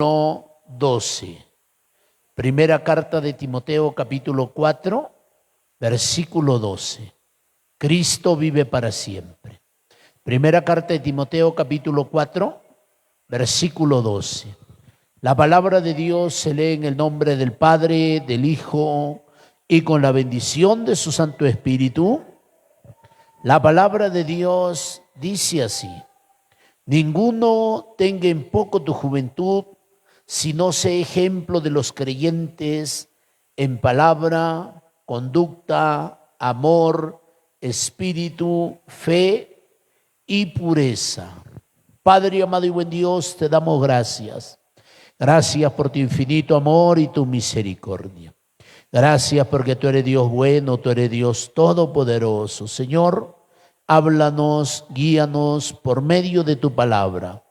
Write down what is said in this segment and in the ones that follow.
12. Primera carta de Timoteo, capítulo 4, versículo 12. Cristo vive para siempre. Primera carta de Timoteo, capítulo 4, versículo 12. La palabra de Dios se lee en el nombre del Padre, del Hijo y con la bendición de su Santo Espíritu. La palabra de Dios dice así: ninguno tenga en poco tu juventud, sino sé ejemplo de los creyentes en palabra, conducta, amor, espíritu, fe y pureza. Padre amado y buen Dios, te damos gracias. Gracias por tu infinito amor y tu misericordia. Gracias porque tú eres Dios bueno, tú eres Dios todopoderoso. Señor, háblanos, guíanos por medio de tu palabra.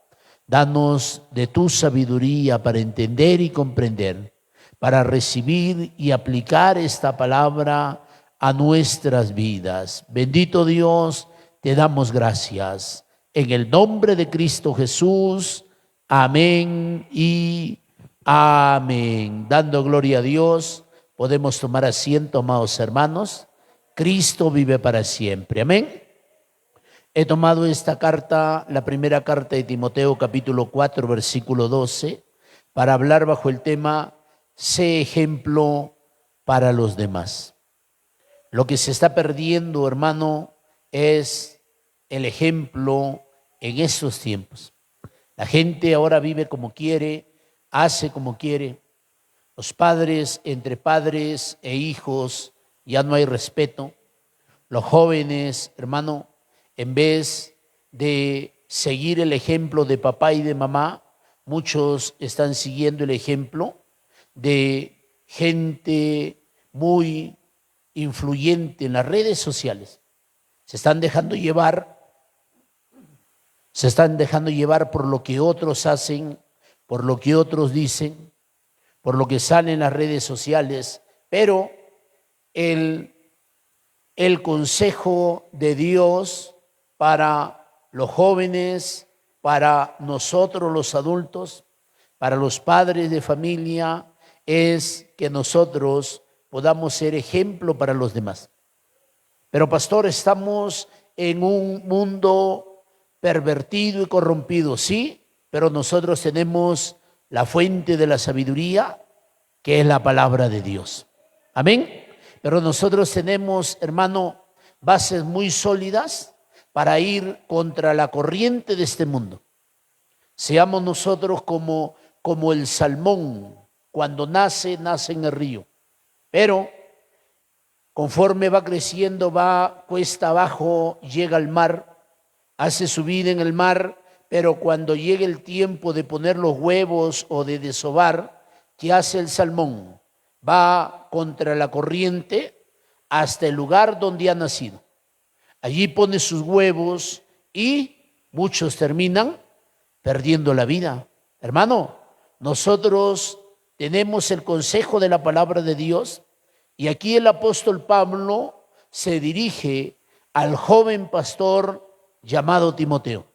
Danos de tu sabiduría para entender y comprender, para recibir y aplicar esta palabra a nuestras vidas. Bendito Dios, te damos gracias. En el nombre de Cristo Jesús, amén y amén. Dando gloria a Dios, podemos tomar asiento, amados hermanos. Cristo vive para siempre. Amén. He tomado esta carta, la primera carta de Timoteo, capítulo 4, versículo 12, para hablar bajo el tema sé ejemplo para los demás. Lo que se está perdiendo, hermano, es el ejemplo en estos tiempos. La gente ahora vive como quiere, hace como quiere. Los padres, entre padres e hijos, ya no hay respeto. Los jóvenes, hermano, en vez de seguir el ejemplo de papá y de mamá, muchos están siguiendo el ejemplo de gente muy influyente en las redes sociales. Se están dejando llevar por lo que otros hacen, por lo que otros dicen, por lo que sale en las redes sociales, pero el consejo de Dios para los jóvenes, para nosotros los adultos, para los padres de familia, es que nosotros podamos ser ejemplo para los demás. Pero pastor, estamos en un mundo pervertido y corrompido, sí, pero nosotros tenemos la fuente de la sabiduría, que es la palabra de Dios. Amén. Pero nosotros tenemos, hermano, bases muy sólidas para ir contra la corriente de este mundo. Seamos nosotros como el salmón, cuando nace en el río. Pero conforme va creciendo, va cuesta abajo, llega al mar, hace su vida en el mar, pero cuando llega el tiempo de poner los huevos o de desovar, ¿qué hace el salmón? Va contra la corriente hasta el lugar donde ha nacido. Allí pone sus huevos y muchos terminan perdiendo la vida. Hermano, nosotros tenemos el consejo de la palabra de Dios y aquí el apóstol Pablo se dirige al joven pastor llamado Timoteo.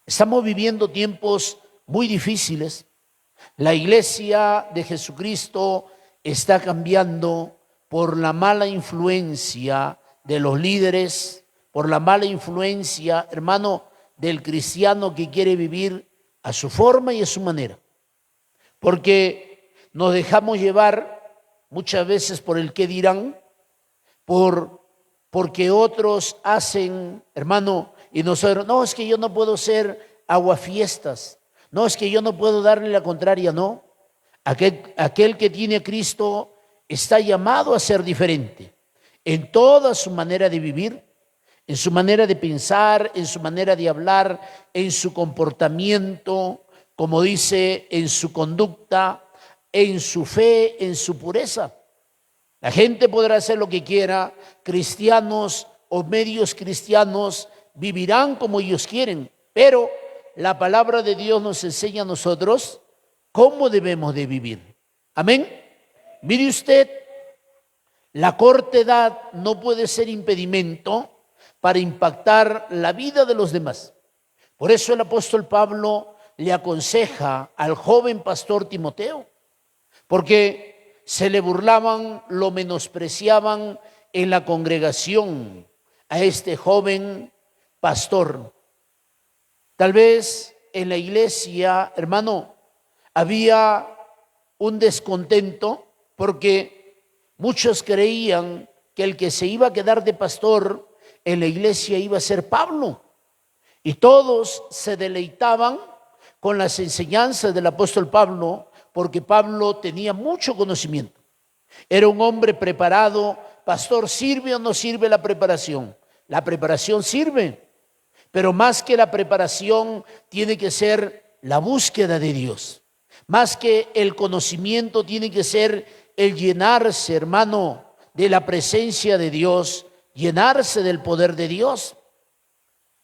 Estamos viviendo tiempos muy difíciles. La iglesia de Jesucristo está cambiando por la mala influencia de los líderes, por la mala influencia, hermano, del cristiano que quiere vivir a su forma y a su manera. Porque nos dejamos llevar muchas veces por el qué dirán, porque otros hacen, hermano, y nosotros, no, es que yo no puedo ser aguafiestas, no, es que yo no puedo darle la contraria, no. Aquel que tiene a Cristo está llamado a ser diferente en toda su manera de vivir, en su manera de pensar, en su manera de hablar, en su comportamiento, como dice, en su conducta, en su fe, en su pureza. La gente podrá hacer lo que quiera, cristianos o medios cristianos vivirán como ellos quieren, pero la palabra de Dios nos enseña a nosotros cómo debemos de vivir. Amén. Mire usted, la corta edad no puede ser impedimento para impactar la vida de los demás. Por eso el apóstol Pablo le aconseja al joven pastor Timoteo, porque se le burlaban, lo menospreciaban en la congregación a este joven pastor. Tal vez en la iglesia, hermano, había un descontento porque muchos creían que el que se iba a quedar de pastor en la iglesia iba a ser Pablo. Y todos se deleitaban con las enseñanzas del apóstol Pablo, porque Pablo tenía mucho conocimiento. Era un hombre preparado. Pastor, ¿sirve o no sirve la preparación? La preparación sirve, pero más que la preparación tiene que ser la búsqueda de Dios. Más que el conocimiento tiene que ser el llenarse, hermano, de la presencia de Dios, llenarse del poder de Dios.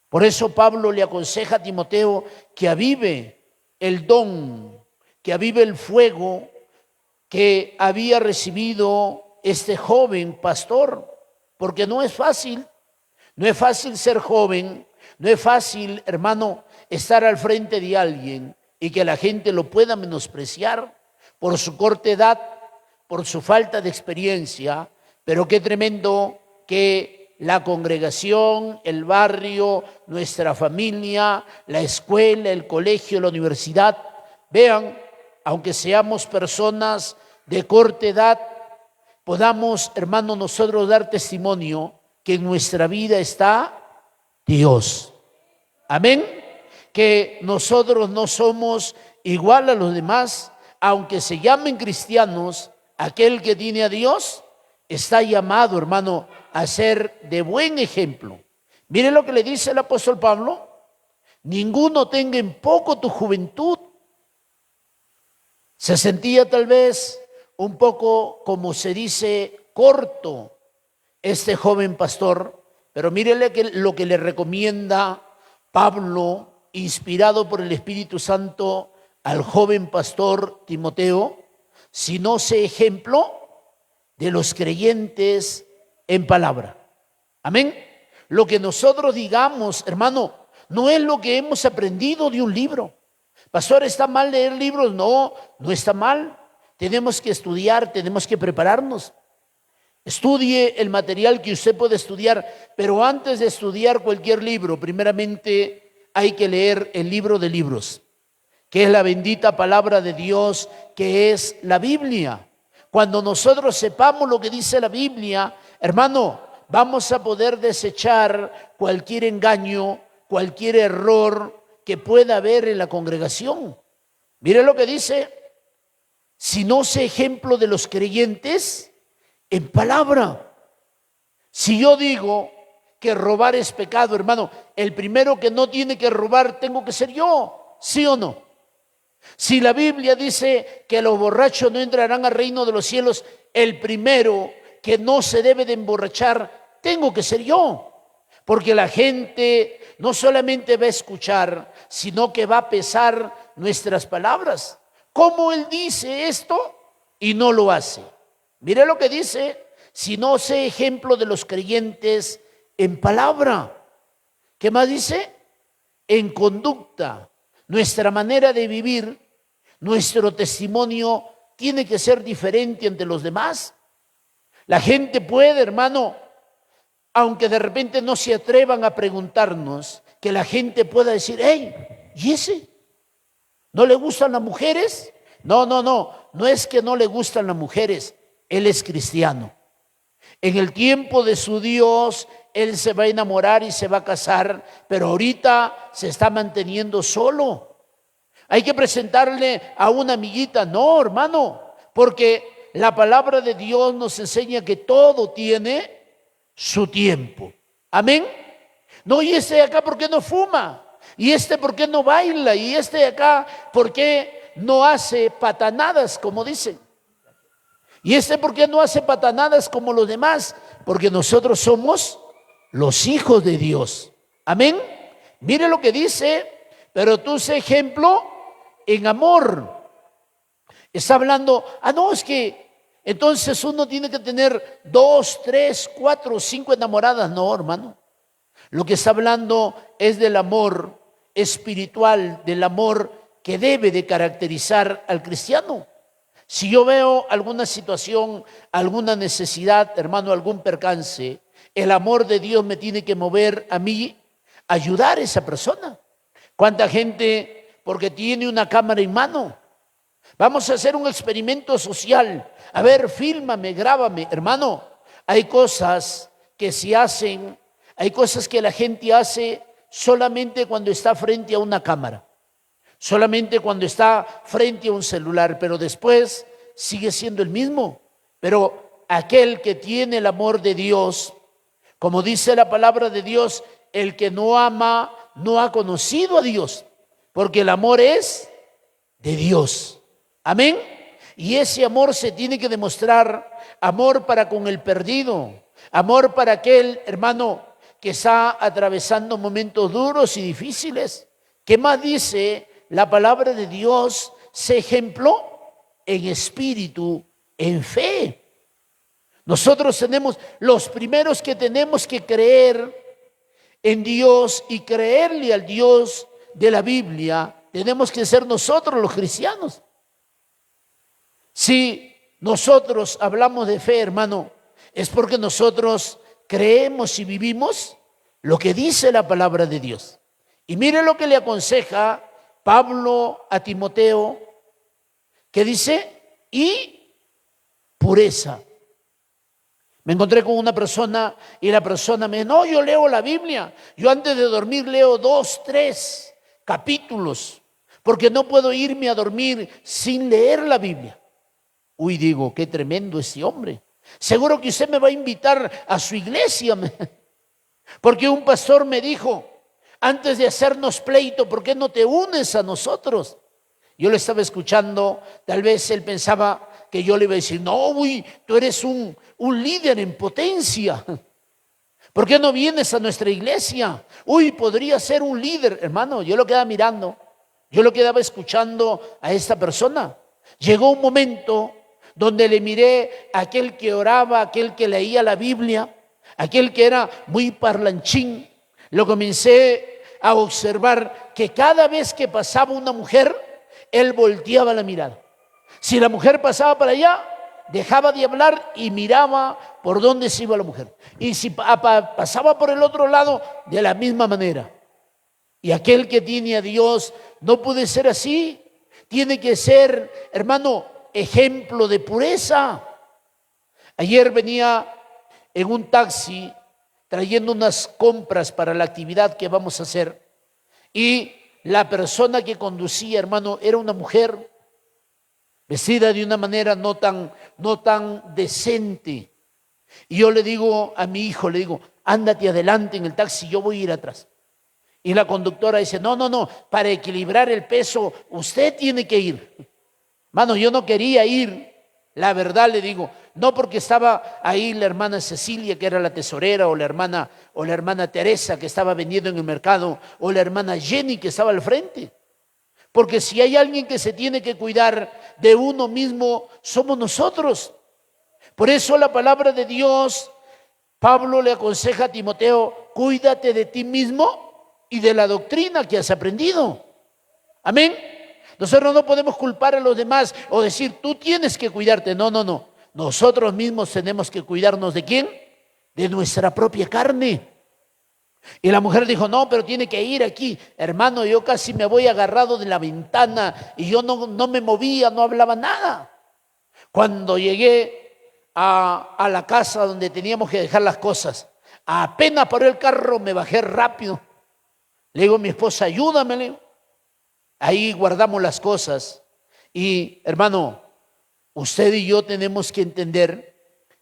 Por eso Pablo le aconseja a Timoteo que avive el don, que avive el fuego que había recibido este joven pastor, porque no es fácil ser joven, no es fácil, hermano, estar al frente de alguien y que la gente lo pueda menospreciar por su corta edad, por su falta de experiencia, pero qué tremendo que la congregación, el barrio, nuestra familia, la escuela, el colegio, la universidad, vean, aunque seamos personas de corta edad, podamos, hermano, nosotros dar testimonio que en nuestra vida está Dios. Amén. Que nosotros no somos igual a los demás, aunque se llamen cristianos, aquel que tiene a Dios está llamado, hermano, a ser de buen ejemplo. Mire lo que le dice el apóstol Pablo: ninguno tenga en poco tu juventud. Se sentía tal vez un poco, como se dice, corto este joven pastor, pero mírele lo que le recomienda Pablo, inspirado por el Espíritu Santo, al joven pastor Timoteo: si no sé ejemplo de los creyentes en palabra. Amén. Lo que nosotros digamos, hermano, no es lo que hemos aprendido de un libro. Pastor, ¿está mal leer libros? No, no está mal. Tenemos que estudiar, tenemos que prepararnos. Estudie el material que usted puede estudiar, pero antes de estudiar cualquier libro, primeramente hay que leer el libro de libros, que es la bendita palabra de Dios, que es la Biblia. Cuando nosotros sepamos lo que dice la Biblia, hermano, vamos a poder desechar cualquier engaño, cualquier error que pueda haber en la congregación. Mire lo que dice: si no sé ejemplo de los creyentes en palabra. Si yo digo que robar es pecado, hermano, el primero que no tiene que robar tengo que ser yo, ¿sí o no? Si la Biblia dice que los borrachos no entrarán al reino de los cielos, el primero que no se debe de emborrachar tengo que ser yo, porque la gente no solamente va a escuchar, sino que va a pesar nuestras palabras. ¿Cómo él dice esto y no lo hace? Mire lo que dice: si no sé ejemplo de los creyentes en palabra. ¿Qué más dice? En conducta. Nuestra manera de vivir, nuestro testimonio tiene que ser diferente ante los demás. La gente puede, hermano, aunque de repente no se atrevan a preguntarnos, que la gente pueda decir: hey, ¿y ese? ¿No le gustan las mujeres? No es que no le gustan las mujeres, él es cristiano. En el tiempo de su Dios, él se va a enamorar y se va a casar, pero ahorita se está manteniendo solo. Hay que presentarle a una amiguita. No, hermano, porque la palabra de Dios nos enseña que todo tiene su tiempo. Amén. No, y este de acá, ¿por qué no fuma? Y este, ¿por qué no baila? Y este de acá, ¿por qué no hace patanadas, como dicen? Y este, ¿por qué no hace patanadas como los demás? Porque nosotros somos los hijos de Dios. Amén. Mire lo que dice: pero tú sé ejemplo en amor. Está hablando, no, es que entonces uno tiene que tener 2, 3, 4, 5 enamoradas. No, hermano. Lo que está hablando es del amor espiritual, del amor que debe de caracterizar al cristiano. Si yo veo alguna situación, alguna necesidad, hermano, algún percance, el amor de Dios me tiene que mover a mí a ayudar a esa persona. ¿Cuánta gente, porque tiene una cámara en mano? Vamos a hacer un experimento social. A ver, fílmame, grábame. Hermano, hay cosas que se hacen, hay cosas que la gente hace solamente cuando está frente a una cámara, solamente cuando está frente a un celular, pero después sigue siendo el mismo. Pero aquel que tiene el amor de Dios, como dice la palabra de Dios, el que no ama no ha conocido a Dios, porque el amor es de Dios. Amén. Y ese amor se tiene que demostrar, amor para con el perdido, amor para aquel hermano que está atravesando momentos duros y difíciles. ¿Qué más dice la palabra de Dios? Sé ejemplo en espíritu, en fe. Nosotros tenemos, los primeros que tenemos que creer en Dios y creerle al Dios de la Biblia, tenemos que ser nosotros los cristianos. Si nosotros hablamos de fe, hermano, es porque nosotros creemos y vivimos lo que dice la palabra de Dios. Y mire lo que le aconseja Pablo a Timoteo, que dice, y pureza. Me encontré con una persona y la persona me dijo, no, yo leo la Biblia. Yo antes de dormir leo 2, 3 capítulos, porque no puedo irme a dormir sin leer la Biblia. Uy, digo, qué tremendo ese hombre. Seguro que usted me va a invitar a su iglesia. Porque un pastor me dijo, antes de hacernos pleito, ¿por qué no te unes a nosotros? Yo lo estaba escuchando, tal vez él pensaba que yo le iba a decir, no, uy, tú eres un líder en potencia. ¿Por qué no vienes a nuestra iglesia? Uy, podría ser un líder. Hermano, yo lo quedaba mirando, yo lo quedaba escuchando a esta persona. Llegó un momento donde le miré a aquel que oraba, aquel que leía la Biblia, aquel que era muy parlanchín. Lo comencé a observar que cada vez que pasaba una mujer, él volteaba la mirada. Si la mujer pasaba para allá, dejaba de hablar y miraba por dónde se iba la mujer. Y si pasaba por el otro lado, de la misma manera. Y aquel que tiene a Dios no puede ser así. Tiene que ser, hermano, ejemplo de pureza. Ayer venía en un taxi trayendo unas compras para la actividad que vamos a hacer. Y la persona que conducía, hermano, era una mujer vestida de una manera no tan decente. Y yo le digo a mi hijo, le digo, ándate adelante en el taxi, yo voy a ir atrás. Y la conductora dice, no, para equilibrar el peso, usted tiene que ir. Mano, yo no quería ir, la verdad le digo, no porque estaba ahí la hermana Cecilia, que era la tesorera, o la hermana Teresa, que estaba vendiendo en el mercado, o la hermana Jenny, que estaba al frente. Porque si hay alguien que se tiene que cuidar de uno mismo, somos nosotros. Por eso la palabra de Dios, Pablo le aconseja a Timoteo, cuídate de ti mismo y de la doctrina que has aprendido. Amén. Nosotros no podemos culpar a los demás o decir, tú tienes que cuidarte. No. Nosotros mismos tenemos que cuidarnos ¿de quién? De nuestra propia carne. Y la mujer dijo, no, pero tiene que ir aquí. Hermano, yo casi me voy agarrado de la ventana y yo no me movía, no hablaba nada. Cuando llegué a la casa donde teníamos que dejar las cosas, apenas paró el carro, me bajé rápido. Le digo a mi esposa, ayúdame, le digo. Ahí guardamos las cosas. Y hermano, usted y yo tenemos que entender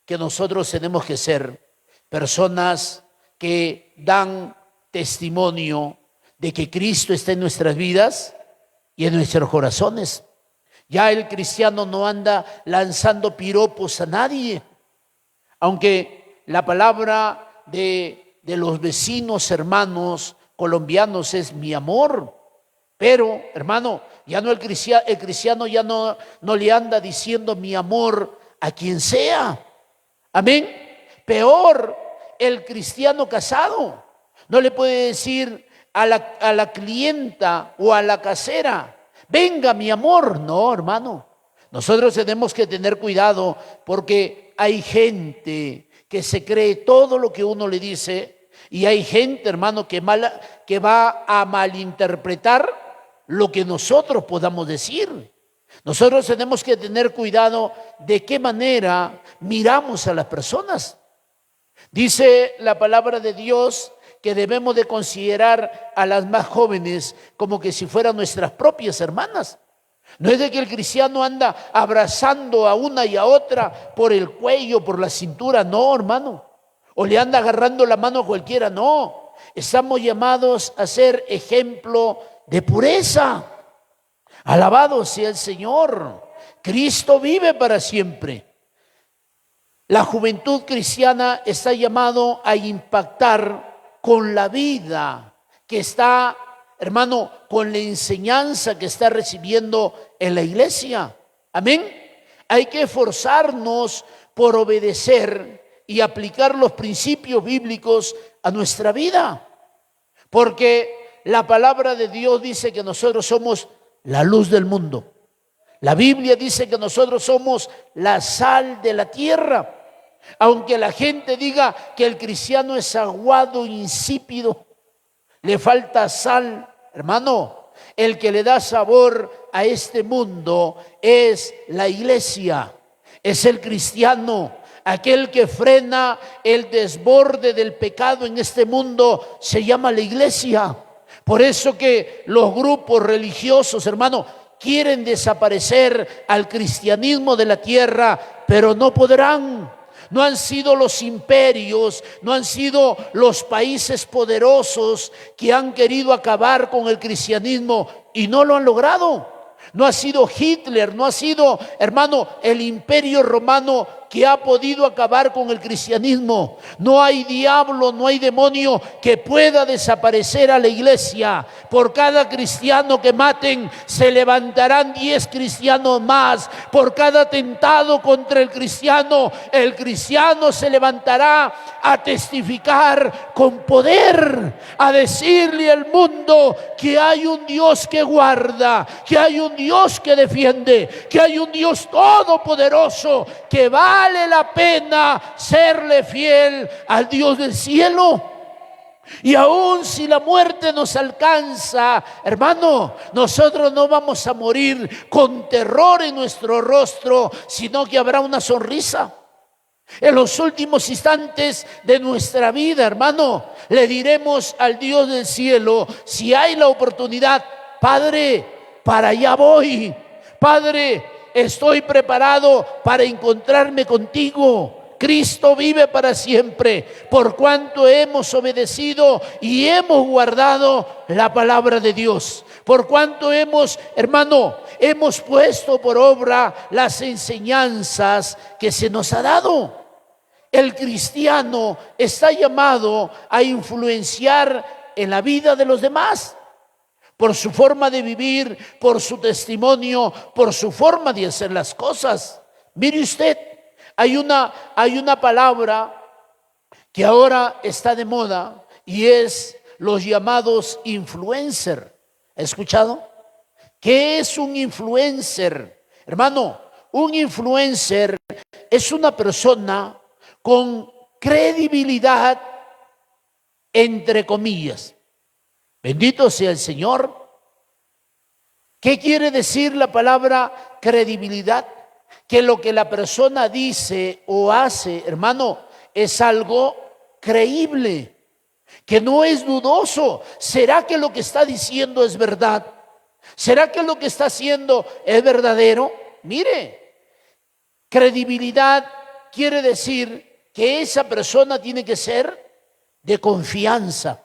que nosotros tenemos que ser personas que dan testimonio de que Cristo está en nuestras vidas y en nuestros corazones. Ya el cristiano no anda lanzando piropos a nadie, aunque la palabra de los vecinos hermanos colombianos es mi amor. Pero, hermano, ya no el cristiano ya no le anda diciendo mi amor a quien sea. Amén. Peor, el cristiano casado no le puede decir a la clienta o a la casera, venga mi amor. No, hermano. Nosotros tenemos que tener cuidado porque hay gente que se cree todo lo que uno le dice y hay gente, hermano, que va a malinterpretar lo que nosotros podamos decir. Nosotros tenemos que tener cuidado de qué manera miramos a las personas. Dice la palabra de Dios que debemos de considerar a las más jóvenes como que si fueran nuestras propias hermanas. No es de que el cristiano anda abrazando a una y a otra por el cuello, por la cintura, no, hermano. O le anda agarrando la mano a cualquiera, no. Estamos llamados a ser ejemplo de pureza. Alabado sea el Señor. Cristo vive para siempre. La juventud cristiana está llamado a impactar con la vida que está, hermano, con la enseñanza que está recibiendo en la iglesia. Amén. Hay que esforzarnos por obedecer y aplicar los principios bíblicos a nuestra vida. Porque la palabra de Dios dice que nosotros somos la luz del mundo. La Biblia dice que nosotros somos la sal de la tierra. Aunque la gente diga que el cristiano es aguado, insípido, le falta sal, hermano, el que le da sabor a este mundo es la iglesia, es el cristiano, aquel que frena el desborde del pecado en este mundo se llama la iglesia. Por eso que los grupos religiosos, hermano, quieren desaparecer al cristianismo de la tierra, pero no podrán. No han sido los imperios, no han sido los países poderosos que han querido acabar con el cristianismo y no lo han logrado. No ha sido Hitler, no ha sido, hermano, el imperio romano que ha podido acabar con el cristianismo. No hay diablo, no hay demonio que pueda desaparecer a la iglesia. Por cada cristiano que maten, se levantarán 10 cristianos más. Por cada atentado contra el cristiano se levantará a testificar con poder, a decirle al mundo que hay un Dios que guarda, que hay un Dios que defiende, que hay un Dios todopoderoso, que vale la pena serle fiel al Dios del cielo. Y aún si la muerte nos alcanza, hermano, nosotros no vamos a morir con terror en nuestro rostro, sino que habrá una sonrisa. En los últimos instantes de nuestra vida, hermano, le diremos al Dios del cielo, si hay la oportunidad: Padre, para allá voy. Padre, estoy preparado para encontrarme contigo. Cristo vive para siempre, por cuanto hemos obedecido y hemos guardado la palabra de Dios. Por cuanto hemos puesto por obra las enseñanzas que se nos ha dado. El cristiano está llamado a influenciar en la vida de los demás, por su forma de vivir, por su testimonio, por su forma de hacer las cosas. Mire usted, hay una palabra que ahora está de moda y es los llamados influencer. ¿Ha escuchado? ¿Qué es un influencer? Hermano, un influencer es una persona con credibilidad, entre comillas. Bendito sea el Señor. ¿Qué quiere decir la palabra credibilidad? Que lo que la persona dice o hace, hermano, es algo creíble, que no es dudoso. ¿Será que lo que está diciendo es verdad? ¿Será que lo que está haciendo es verdadero? Mire, credibilidad quiere decir que esa persona tiene que ser de confianza.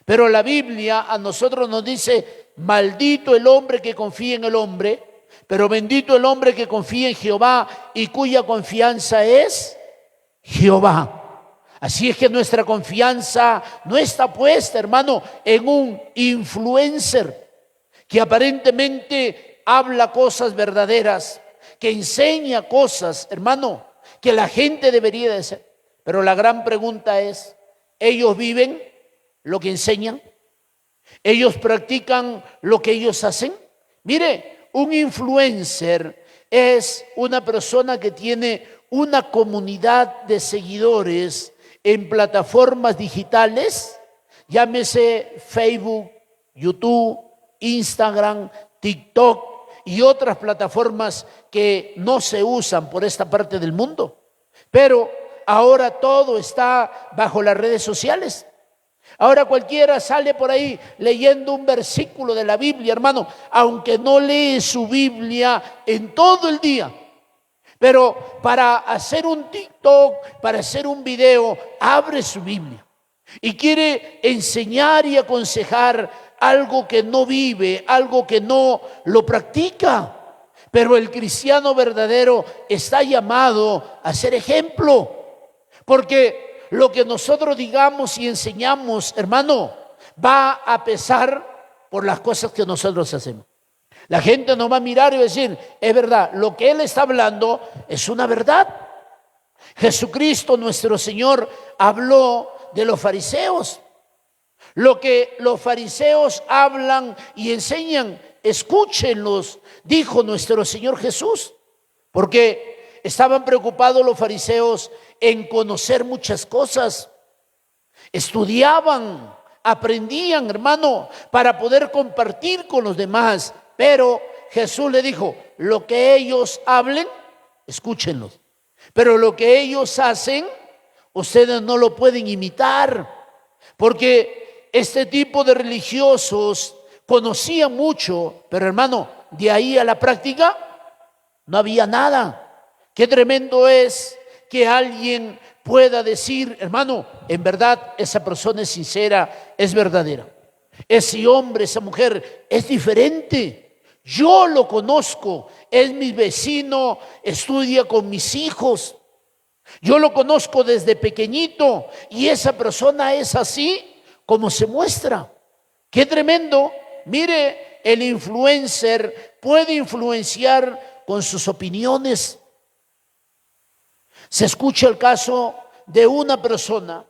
Pero la Biblia a nosotros nos dice: maldito el hombre que confía en el hombre, pero bendito el hombre que confía en Jehová y cuya confianza es Jehová. Así es que nuestra confianza no está puesta, hermano, en un influencer que aparentemente habla cosas verdaderas, que enseña cosas, hermano, que la gente debería de hacer. Pero la gran pregunta es: ¿ellos viven lo que enseñan? ¿Ellos practican lo que ellos hacen? Mire, un influencer es una persona que tiene una comunidad de seguidores en plataformas digitales, llámese Facebook, YouTube, Instagram, TikTok y otras plataformas que no se usan por esta parte del mundo. Pero ahora todo está bajo las redes sociales. Ahora cualquiera sale por ahí leyendo un versículo de la Biblia, hermano, aunque no lee su Biblia en todo el día. Pero para hacer un TikTok, para hacer un video, abre su Biblia y quiere enseñar y aconsejar algo que no vive, algo que no lo practica. Pero el cristiano verdadero está llamado a ser ejemplo, porque lo que nosotros digamos y enseñamos, hermano, va a pesar por las cosas que nosotros hacemos. La gente nos va a mirar y va a decir, es verdad, lo que él está hablando es una verdad. Jesucristo, nuestro Señor, habló de los fariseos. Lo que los fariseos hablan y enseñan, escúchenlos, dijo nuestro Señor Jesús, porque estaban preocupados los fariseos en conocer muchas cosas. Estudiaban, aprendían, hermano, para poder compartir con los demás. Pero Jesús le dijo, lo que ellos hablen, escúchenlos. Pero lo que ellos hacen, ustedes no lo pueden imitar. Porque este tipo de religiosos conocían mucho, pero hermano, de ahí a la práctica no había nada. Qué tremendo es que alguien pueda decir, hermano, en verdad esa persona es sincera, es verdadera. Ese hombre, esa mujer es diferente. Yo lo conozco, es mi vecino, estudia con mis hijos. Yo lo conozco desde pequeñito y esa persona es así como se muestra. Qué tremendo. Mire, el influencer puede influenciar con sus opiniones. Se escucha el caso de una persona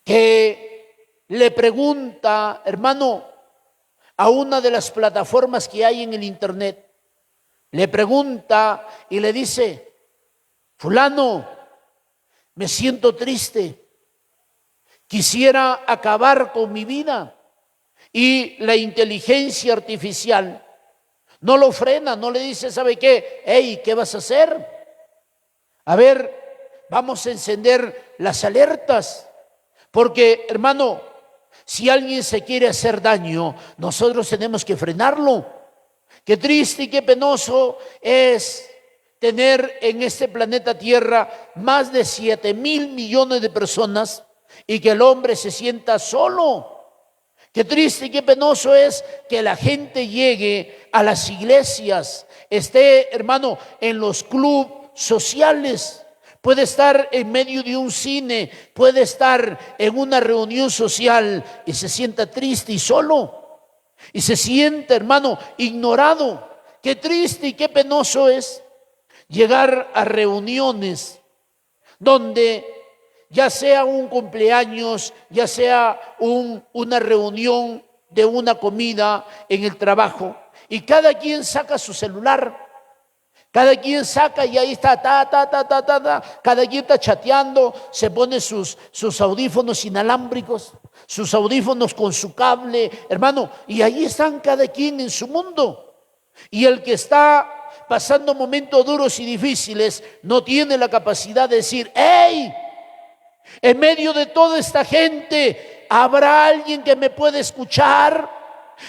que le pregunta, hermano, a una de las plataformas que hay en el internet, le pregunta y le dice, fulano, me siento triste, quisiera acabar con mi vida. Y la inteligencia artificial no lo frena, no le dice, ¿sabe qué? Hey, ¿qué vas a hacer? A ver, vamos a encender las alertas, porque, hermano, si alguien se quiere hacer daño, nosotros tenemos que frenarlo. Qué triste y qué penoso es tener en este planeta Tierra más de 7,000 millones de personas y que el hombre se sienta solo. Qué triste y qué penoso es que la gente llegue a las iglesias, esté, hermano, en los clubes sociales. Puede estar en medio de un cine, puede estar en una reunión social y se sienta triste y solo. Y se siente, hermano, ignorado. Qué triste y qué penoso es llegar a reuniones donde ya sea un cumpleaños, ya sea una reunión de una comida en el trabajo, y cada quien saca su celular. Cada quien saca y ahí está, cada quien está chateando, se pone sus audífonos inalámbricos, sus audífonos con su cable, hermano, y ahí están cada quien en su mundo. Y el que está pasando momentos duros y difíciles no tiene la capacidad de decir, ¡hey! En medio de toda esta gente, ¿habrá alguien que me pueda escuchar?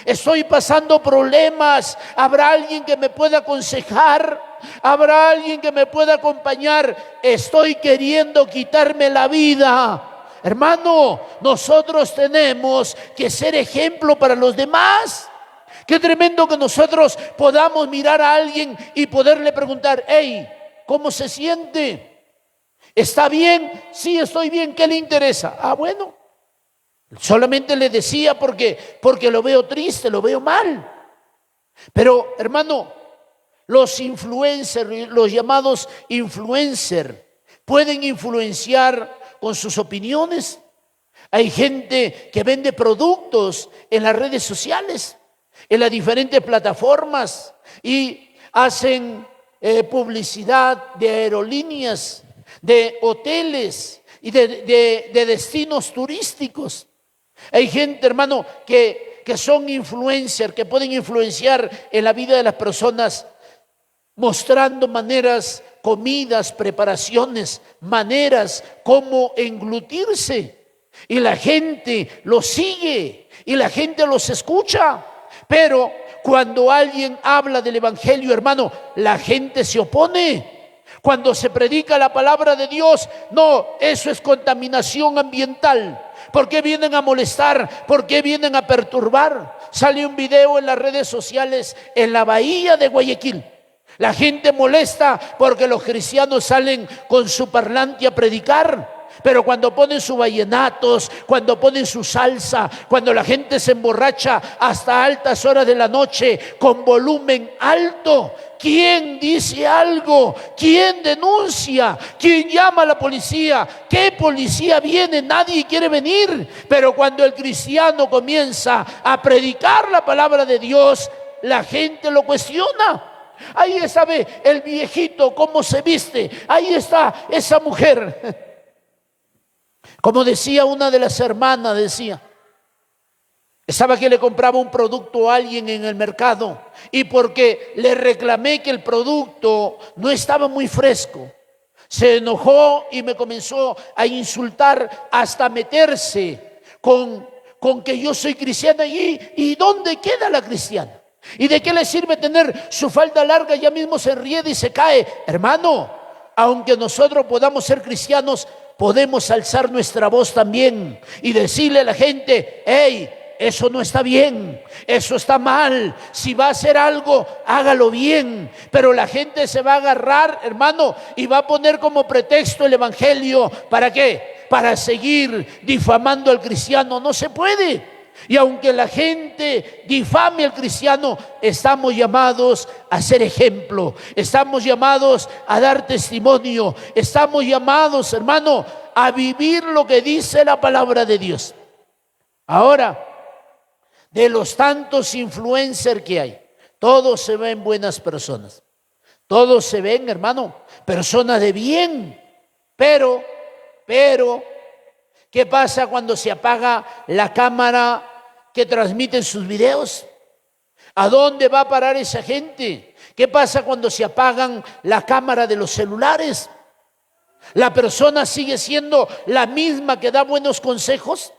Estoy pasando problemas. ¿Habrá alguien que me pueda aconsejar? ¿Habrá alguien que me pueda acompañar? Estoy queriendo quitarme la vida. Hermano, nosotros tenemos que ser ejemplo para los demás. Qué tremendo que nosotros podamos mirar a alguien y poderle preguntar, hey, ¿cómo se siente? ¿Está bien? Sí, estoy bien. ¿Qué le interesa? Ah, bueno. Solamente le decía porque lo veo triste, lo veo mal. Pero, hermano, los influencers, los llamados influencers, pueden influenciar con sus opiniones. Hay gente que vende productos en las redes sociales en las diferentes plataformas y hacen publicidad de aerolíneas, de hoteles y de destinos turísticos. Hay gente, hermano, que son influencers, que pueden influenciar en la vida de las personas, mostrando maneras, comidas, preparaciones, maneras como englutirse. Y la gente los sigue y la gente los escucha. Pero cuando alguien habla del evangelio, hermano, la gente se opone. Cuando se predica la palabra de Dios, no, eso es contaminación ambiental. ¿Por qué vienen a molestar? ¿Por qué vienen a perturbar? Sale un video en las redes sociales en la bahía de Guayaquil. La gente molesta porque los cristianos salen con su parlante a predicar. Pero cuando ponen sus vallenatos, cuando ponen su salsa, cuando la gente se emborracha hasta altas horas de la noche con volumen alto, ¿quién dice algo? ¿Quién denuncia? ¿Quién llama a la policía? ¿Qué policía viene? Nadie quiere venir. Pero cuando el cristiano comienza a predicar la palabra de Dios, la gente lo cuestiona. Ahí está, ve el viejito cómo se viste. Ahí está esa mujer. Como decía una de las hermanas, estaba que le compraba un producto a alguien en el mercado y porque le reclamé que el producto no estaba muy fresco, se enojó y me comenzó a insultar hasta meterse con que yo soy cristiana. ¿Y dónde queda la cristiana? ¿Y de qué le sirve tener su falda larga? Ya mismo se riede y se cae. Hermano, aunque nosotros podamos ser cristianos, podemos alzar nuestra voz también y decirle a la gente: hey, eso no está bien, eso está mal. Si va a hacer algo, hágalo bien. Pero la gente se va a agarrar, hermano, y va a poner como pretexto el evangelio. ¿Para qué? Para seguir difamando al cristiano. No se puede. Y aunque la gente difame al cristiano, estamos llamados a ser ejemplo, estamos llamados a dar testimonio, estamos llamados, hermano, a vivir lo que dice la palabra de Dios. Ahora, de los tantos influencers que hay, todos se ven buenas personas, todos se ven, hermano, personas de bien, pero ¿qué pasa cuando se apaga la cámara que transmite sus videos? ¿A dónde va a parar esa gente? ¿Qué pasa cuando se apagan la cámara de los celulares? ¿La persona sigue siendo la misma que da buenos consejos?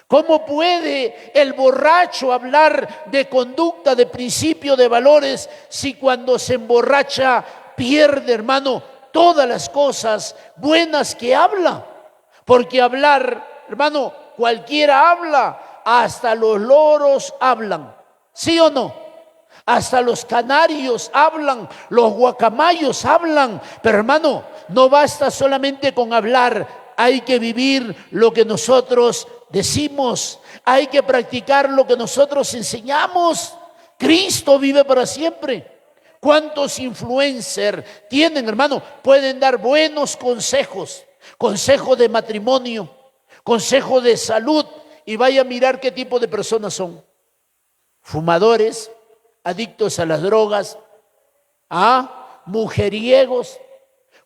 ¿Cómo puede el borracho hablar de conducta, de principio, de valores, si cuando se emborracha pierde, hermano, todas las cosas buenas que habla? Porque hablar, hermano, cualquiera habla, hasta los loros hablan, ¿sí o no? Hasta los canarios hablan, los guacamayos hablan. Pero hermano, no basta solamente con hablar, hay que vivir lo que nosotros decimos, hay que practicar lo que nosotros enseñamos. Cristo vive para siempre. ¿Cuántos influencers tienen, hermano? Pueden dar buenos consejos, consejo de matrimonio, consejo de salud, y vaya a mirar qué tipo de personas son: fumadores, adictos a las drogas, mujeriegos,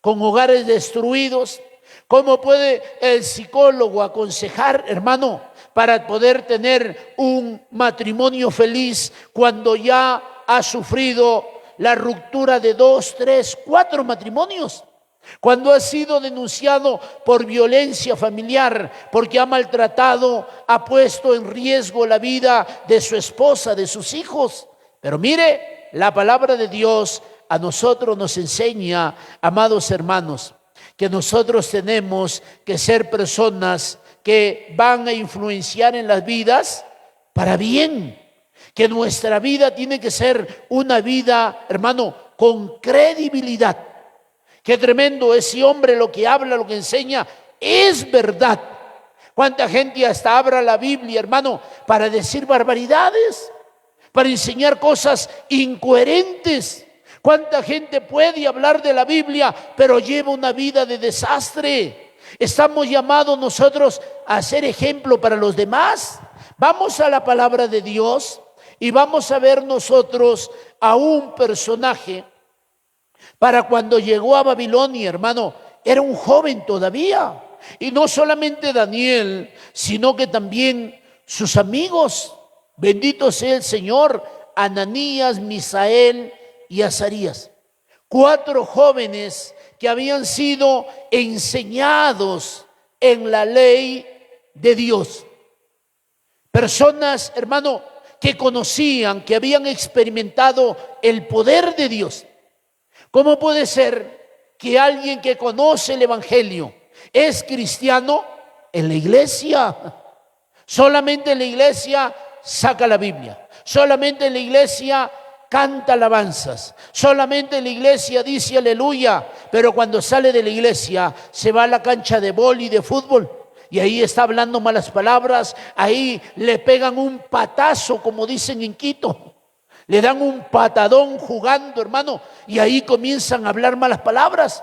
con hogares destruidos. ¿Cómo puede el psicólogo aconsejar, hermano, para poder tener un matrimonio feliz cuando ya ha sufrido la ruptura de 2, 3, 4 matrimonios? Cuando ha sido denunciado por violencia familiar, porque ha maltratado, ha puesto en riesgo la vida de su esposa, de sus hijos. Pero mire, la palabra de Dios a nosotros nos enseña, amados hermanos, que nosotros tenemos que ser personas que van a influenciar en las vidas para bien, que nuestra vida tiene que ser una vida, hermano, con credibilidad. Qué tremendo ese hombre, lo que habla, lo que enseña, es verdad. ¿Cuánta gente hasta abra la Biblia, hermano, para decir barbaridades, para enseñar cosas incoherentes? ¿Cuánta gente puede hablar de la Biblia, pero lleva una vida de desastre? Estamos llamados nosotros a ser ejemplo para los demás. Vamos a la palabra de Dios Y vamos a ver nosotros a un personaje para cuando llegó a Babilonia, hermano, era un joven todavía. Y no solamente Daniel, sino que también sus amigos, bendito sea el Señor, Ananías, Misael y Azarías. 4 jóvenes que habían sido enseñados en la ley de Dios. Personas, hermano, que conocían, que habían experimentado el poder de Dios. ¿Cómo puede ser que alguien que conoce el Evangelio es cristiano en la iglesia? Solamente en la iglesia saca la Biblia, solamente en la iglesia canta alabanzas, solamente en la iglesia dice aleluya, pero cuando sale de la iglesia se va a la cancha de vóley, de fútbol, y ahí está hablando malas palabras, ahí le pegan un patazo, como dicen en Quito, le dan un patadón jugando, hermano, y ahí comienzan a hablar malas palabras,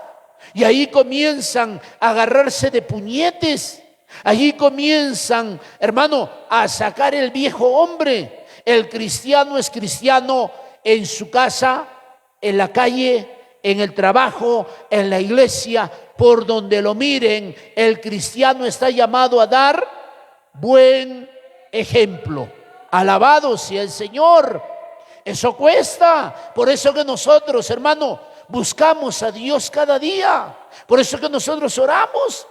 y ahí comienzan a agarrarse de puñetes, allí comienzan, hermano, a sacar el viejo hombre. El cristiano es cristiano en su casa, en la calle, en el trabajo, en la iglesia, por donde lo miren. El cristiano está llamado a dar buen ejemplo. Alabado sea el Señor. Eso cuesta. Por eso que nosotros, hermano, buscamos a Dios cada día. Por eso que nosotros oramos.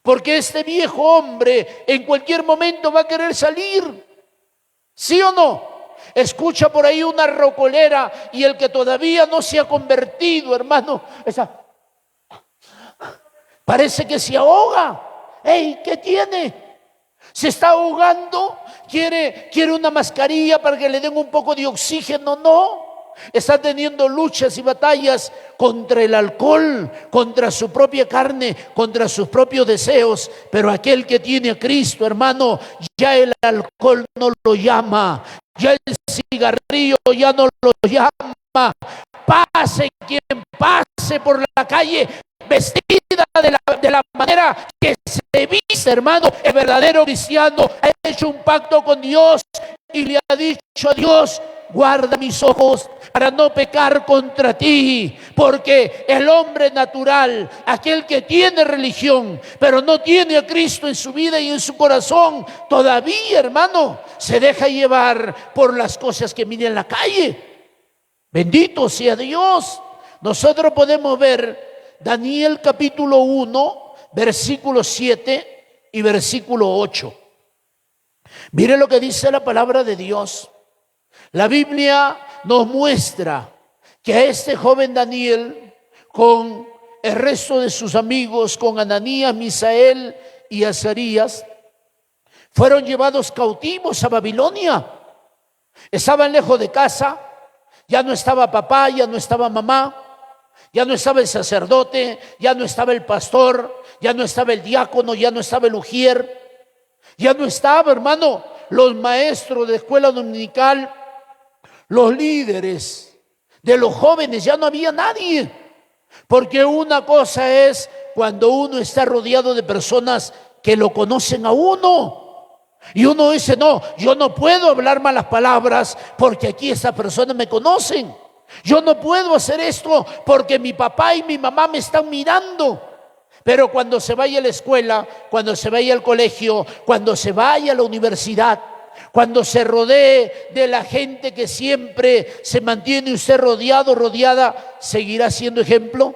Porque este viejo hombre en cualquier momento va a querer salir. ¿Sí o no? Escucha por ahí una rocolera y el que todavía no se ha convertido, hermano, parece que se ahoga. ¡Ey! ¿Qué tiene? ¿Se está ahogando? ¿Quiere una mascarilla para que le den un poco de oxígeno? No. Está teniendo luchas y batallas contra el alcohol, contra su propia carne, contra sus propios deseos. Pero aquel que tiene a Cristo, hermano, ya el alcohol no lo llama, ya el cigarrillo ya no lo llama. Pase quien pase por la calle, vestida de la manera que se viste, hermano, el verdadero cristiano ha hecho un pacto con Dios y le ha dicho a Dios: guarda mis ojos para no pecar contra ti, porque el hombre natural, aquel que tiene religión, pero no tiene a Cristo en su vida y en su corazón, todavía, hermano, se deja llevar por las cosas que mira en la calle. Bendito sea Dios. Nosotros podemos ver Daniel capítulo 1, versículo 7 y versículo 8. Mire lo que dice la palabra de Dios. La Biblia nos muestra que a este joven Daniel, con el resto de sus amigos, con Ananías, Misael y Azarías, fueron llevados cautivos a Babilonia. Estaban lejos de casa, ya no estaba papá, ya no estaba mamá, ya no estaba el sacerdote, ya no estaba el pastor, ya no estaba el diácono, ya no estaba el ujier, ya no estaba, hermano, los maestros de escuela dominical, los líderes de los jóvenes, ya no había nadie. Porque una cosa es cuando uno está rodeado de personas que lo conocen a uno. Y uno dice: no, yo no puedo hablar malas palabras porque aquí estas personas me conocen. Yo no puedo hacer esto porque mi papá y mi mamá me están mirando. Pero cuando se vaya a la escuela, cuando se vaya al colegio, cuando se vaya a la universidad, cuando se rodee de la gente que siempre se mantiene usted rodeado, rodeada, ¿seguirá siendo ejemplo?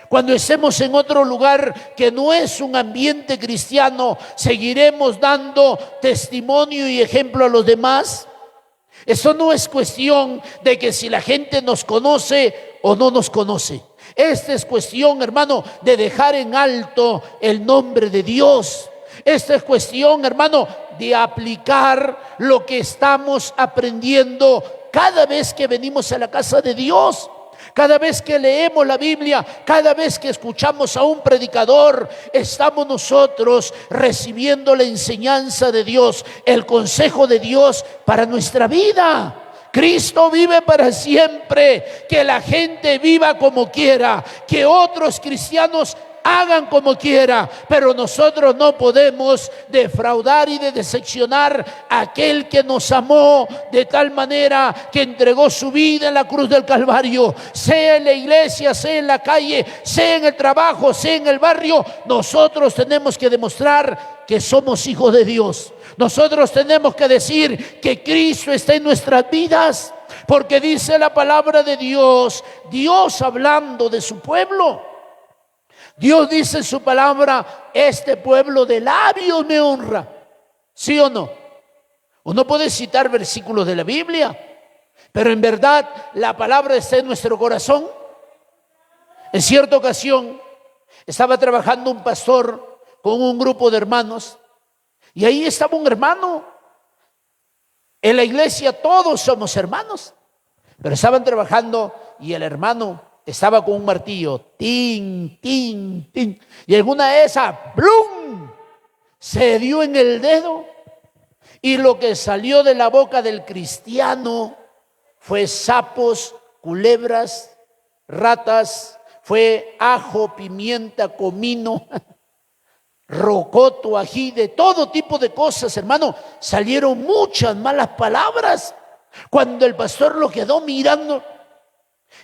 Cuando estemos en otro lugar que no es un ambiente cristiano, ¿seguiremos dando testimonio y ejemplo a los demás? Eso no es cuestión de que si la gente nos conoce o no nos conoce. Esta es cuestión, hermano, de dejar en alto el nombre de Dios. Esta es cuestión, hermano, de aplicar lo que estamos aprendiendo cada vez que venimos a la casa de Dios. Cada vez que leemos la Biblia, cada vez que escuchamos a un predicador, estamos nosotros recibiendo la enseñanza de Dios, el consejo de Dios para nuestra vida. Cristo vive para siempre. Que la gente viva como quiera, que otros cristianos hagan como quiera, pero nosotros no podemos defraudar y decepcionar a aquel que nos amó de tal manera que entregó su vida en la cruz del Calvario. Sea en la iglesia, sea en la calle, sea en el trabajo, sea en el barrio, nosotros tenemos que demostrar que somos hijos de Dios. Nosotros tenemos que decir que Cristo está en nuestras vidas, porque dice la palabra de Dios, Dios hablando de su pueblo, Dios dice en su palabra: este pueblo de labios me honra. ¿Sí o no? Uno puede citar versículos de la Biblia, pero en verdad la palabra está en nuestro corazón. En cierta ocasión estaba trabajando un pastor con un grupo de hermanos, y ahí estaba un hermano. En la iglesia todos somos hermanos, pero estaban trabajando y el hermano estaba con un martillo, tin, tin, tin, y alguna de esas, ¡blum!, se dio en el dedo, y lo que salió de la boca del cristiano fue sapos, culebras, ratas, fue ajo, pimienta, comino, rocoto, ají, de todo tipo de cosas, hermano. Salieron muchas malas palabras. Cuando el pastor lo quedó mirando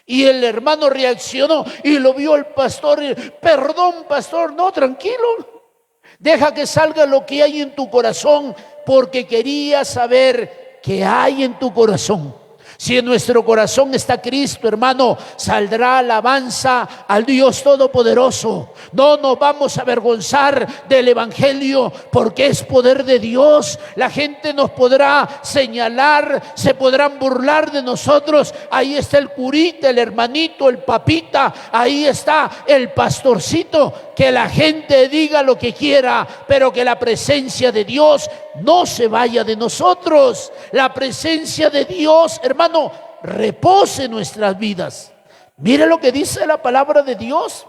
y el hermano reaccionó y lo vio el pastor, perdón, pastor, no, tranquilo, deja que salga lo que hay en tu corazón, porque quería saber qué hay en tu corazón. Si en nuestro corazón está Cristo, hermano, saldrá alabanza al Dios Todopoderoso. No nos vamos a avergonzar del Evangelio, porque es poder de Dios. La gente nos podrá señalar, se podrán burlar de nosotros. Ahí está el curita, el hermanito, el papita, ahí está el pastorcito. Que la gente diga lo que quiera, pero que la presencia de Dios no se vaya de nosotros. La presencia de Dios, hermano, repose en nuestras vidas. Mire lo que dice la palabra de Dios.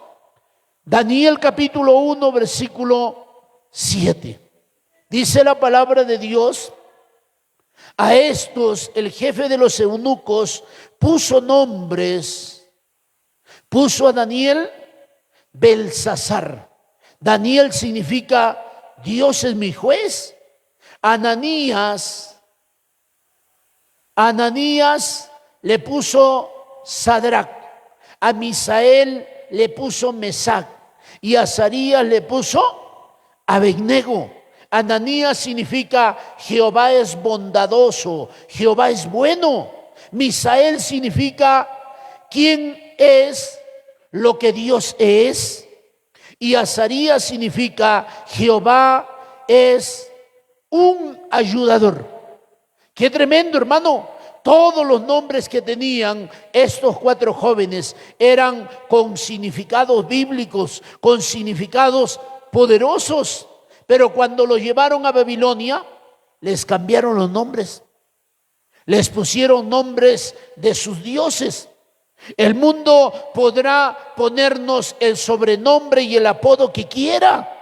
Daniel capítulo 1 versículo 7. Dice la palabra de Dios: a estos el jefe de los eunucos puso nombres. Puso a Daniel Belsasar. Daniel significa Dios es mi juez. Ananías le puso Sadrach, a Misael le puso Mesac, y a Azarías le puso Abednego. Ananías significa Jehová es bondadoso, Jehová es bueno. Misael significa quién es lo que Dios es, y Azarías significa Jehová es un ayudador. Qué tremendo, hermano. Todos los nombres que tenían estos 4 jóvenes eran con significados bíblicos, con significados poderosos. Pero cuando los llevaron a Babilonia, les cambiaron los nombres. Les pusieron nombres de sus dioses. El mundo podrá ponernos el sobrenombre y el apodo que quiera.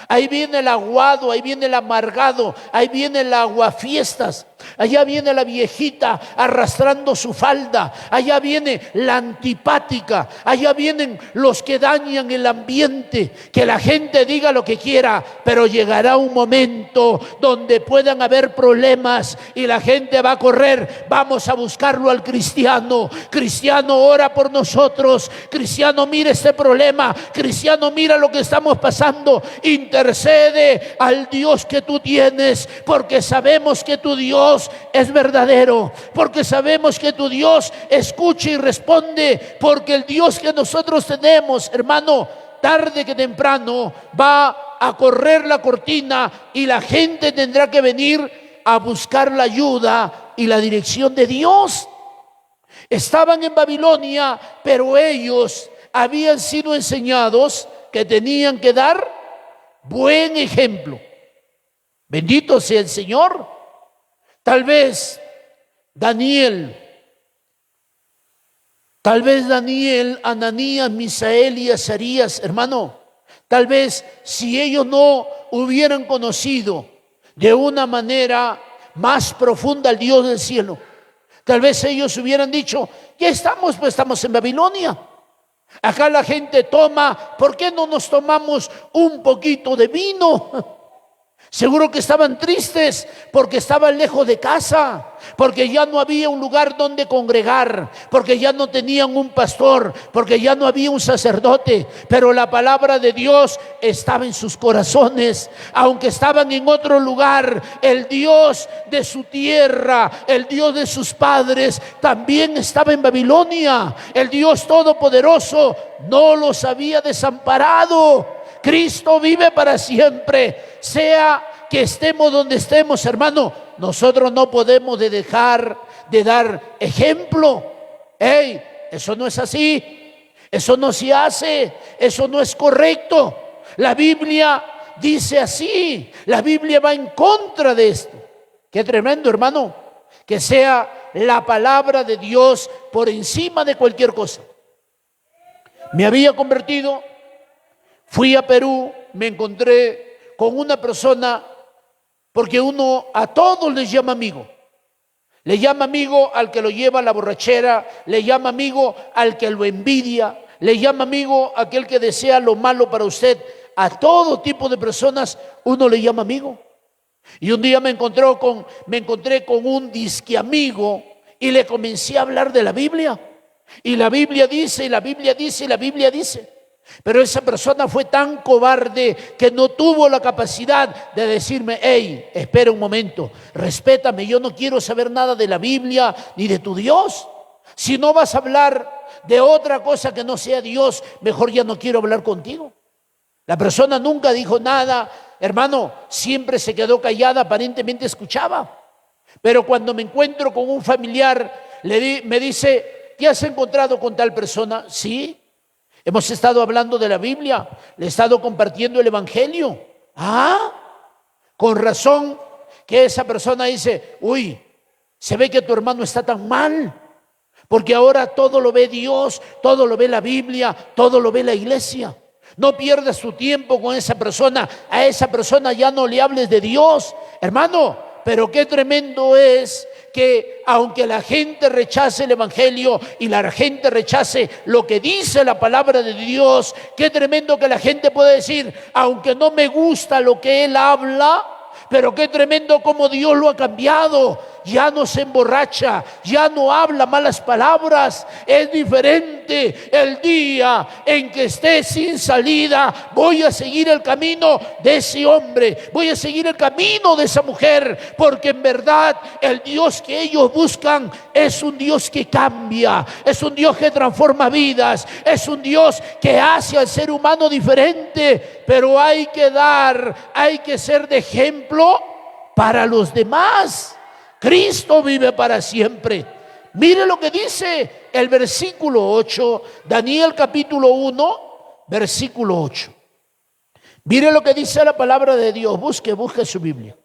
Ahí viene el aguado, ahí viene el amargado, ahí viene el aguafiestas, allá viene la viejita arrastrando su falda, allá viene la antipática, allá vienen los que dañan el ambiente. Que la gente diga lo que quiera, pero llegará un momento donde puedan haber problemas y la gente va a correr. Vamos a buscarlo al cristiano. Cristiano, ora por nosotros. Cristiano, mira este problema. Cristiano, mira lo que estamos pasando. Intercede al Dios que tú tienes, porque sabemos que tu Dios es verdadero, porque sabemos que tu Dios escucha y responde, porque el Dios que nosotros tenemos, hermano, tarde que temprano va a correr la cortina y la gente tendrá que venir a buscar la ayuda y la dirección de Dios. Estaban en Babilonia, pero ellos habían sido enseñados que tenían que dar buen ejemplo. Bendito sea el Señor. Tal vez Daniel, Ananías, Misael y Azarías, hermano, tal vez si ellos no hubieran conocido de una manera más profunda al Dios del cielo, tal vez ellos hubieran dicho: ¿qué estamos? Pues estamos en Babilonia. Acá la gente toma, ¿por qué no nos tomamos un poquito de vino? Seguro que estaban tristes porque estaban lejos de casa, porque ya no había un lugar donde congregar, porque ya no tenían un pastor, porque ya no había un sacerdote, pero la palabra de Dios estaba en sus corazones. Aunque estaban en otro lugar, el Dios de su tierra, el Dios de sus padres, también estaba en Babilonia. El Dios Todopoderoso no los había desamparado. Cristo vive para siempre. Sea que estemos donde estemos, hermano, nosotros no podemos dejar de dar ejemplo. Hey, eso no es así, eso no se hace, eso no es correcto. La Biblia dice así, la Biblia va en contra de esto. Qué tremendo, hermano, que sea la palabra de Dios por encima de cualquier cosa. Me había convertido. Fui a Perú, me encontré con una persona, porque uno a todos les llama amigo. Le llama amigo al que lo lleva a la borrachera, le llama amigo al que lo envidia, le llama amigo a aquel que desea lo malo para usted. A todo tipo de personas uno le llama amigo. Y un día me encontré con un disque amigo y le comencé a hablar de la Biblia. Y la Biblia dice, y la Biblia dice, y la Biblia dice. Pero esa persona fue tan cobarde que no tuvo la capacidad de decirme: hey, espera un momento, respétame, yo no quiero saber nada de la Biblia ni de tu Dios. Si no vas a hablar de otra cosa que no sea Dios, mejor ya no quiero hablar contigo. La persona nunca dijo nada, hermano, siempre se quedó callada, aparentemente escuchaba. Pero cuando me encuentro con un familiar, me dice: ¿te has encontrado con tal persona? Sí. Hemos estado hablando de la Biblia, le he estado compartiendo el Evangelio. Con razón que esa persona dice: uy, se ve que tu hermano está tan mal, porque ahora todo lo ve Dios, todo lo ve la Biblia, todo lo ve la iglesia. No pierdas tu tiempo con esa persona, a esa persona ya no le hables de Dios, hermano. Pero qué tremendo es que aunque la gente rechace el Evangelio y la gente rechace lo que dice la palabra de Dios, qué tremendo que la gente puede decir: aunque no me gusta lo que él habla, pero qué tremendo como Dios lo ha cambiado. Ya no se emborracha, ya no habla malas palabras. Es diferente. El día en que esté sin salida, voy a seguir el camino de ese hombre, voy a seguir el camino de esa mujer, porque en verdad el Dios que ellos buscan es un Dios que cambia, es un Dios que transforma vidas, es un Dios que hace al ser humano diferente. Pero hay que ser de ejemplo para los demás. Cristo vive para siempre. Mire lo que dice el versículo 8, Daniel capítulo 1, versículo 8. Mire lo que dice la palabra de Dios. Busque su Biblia.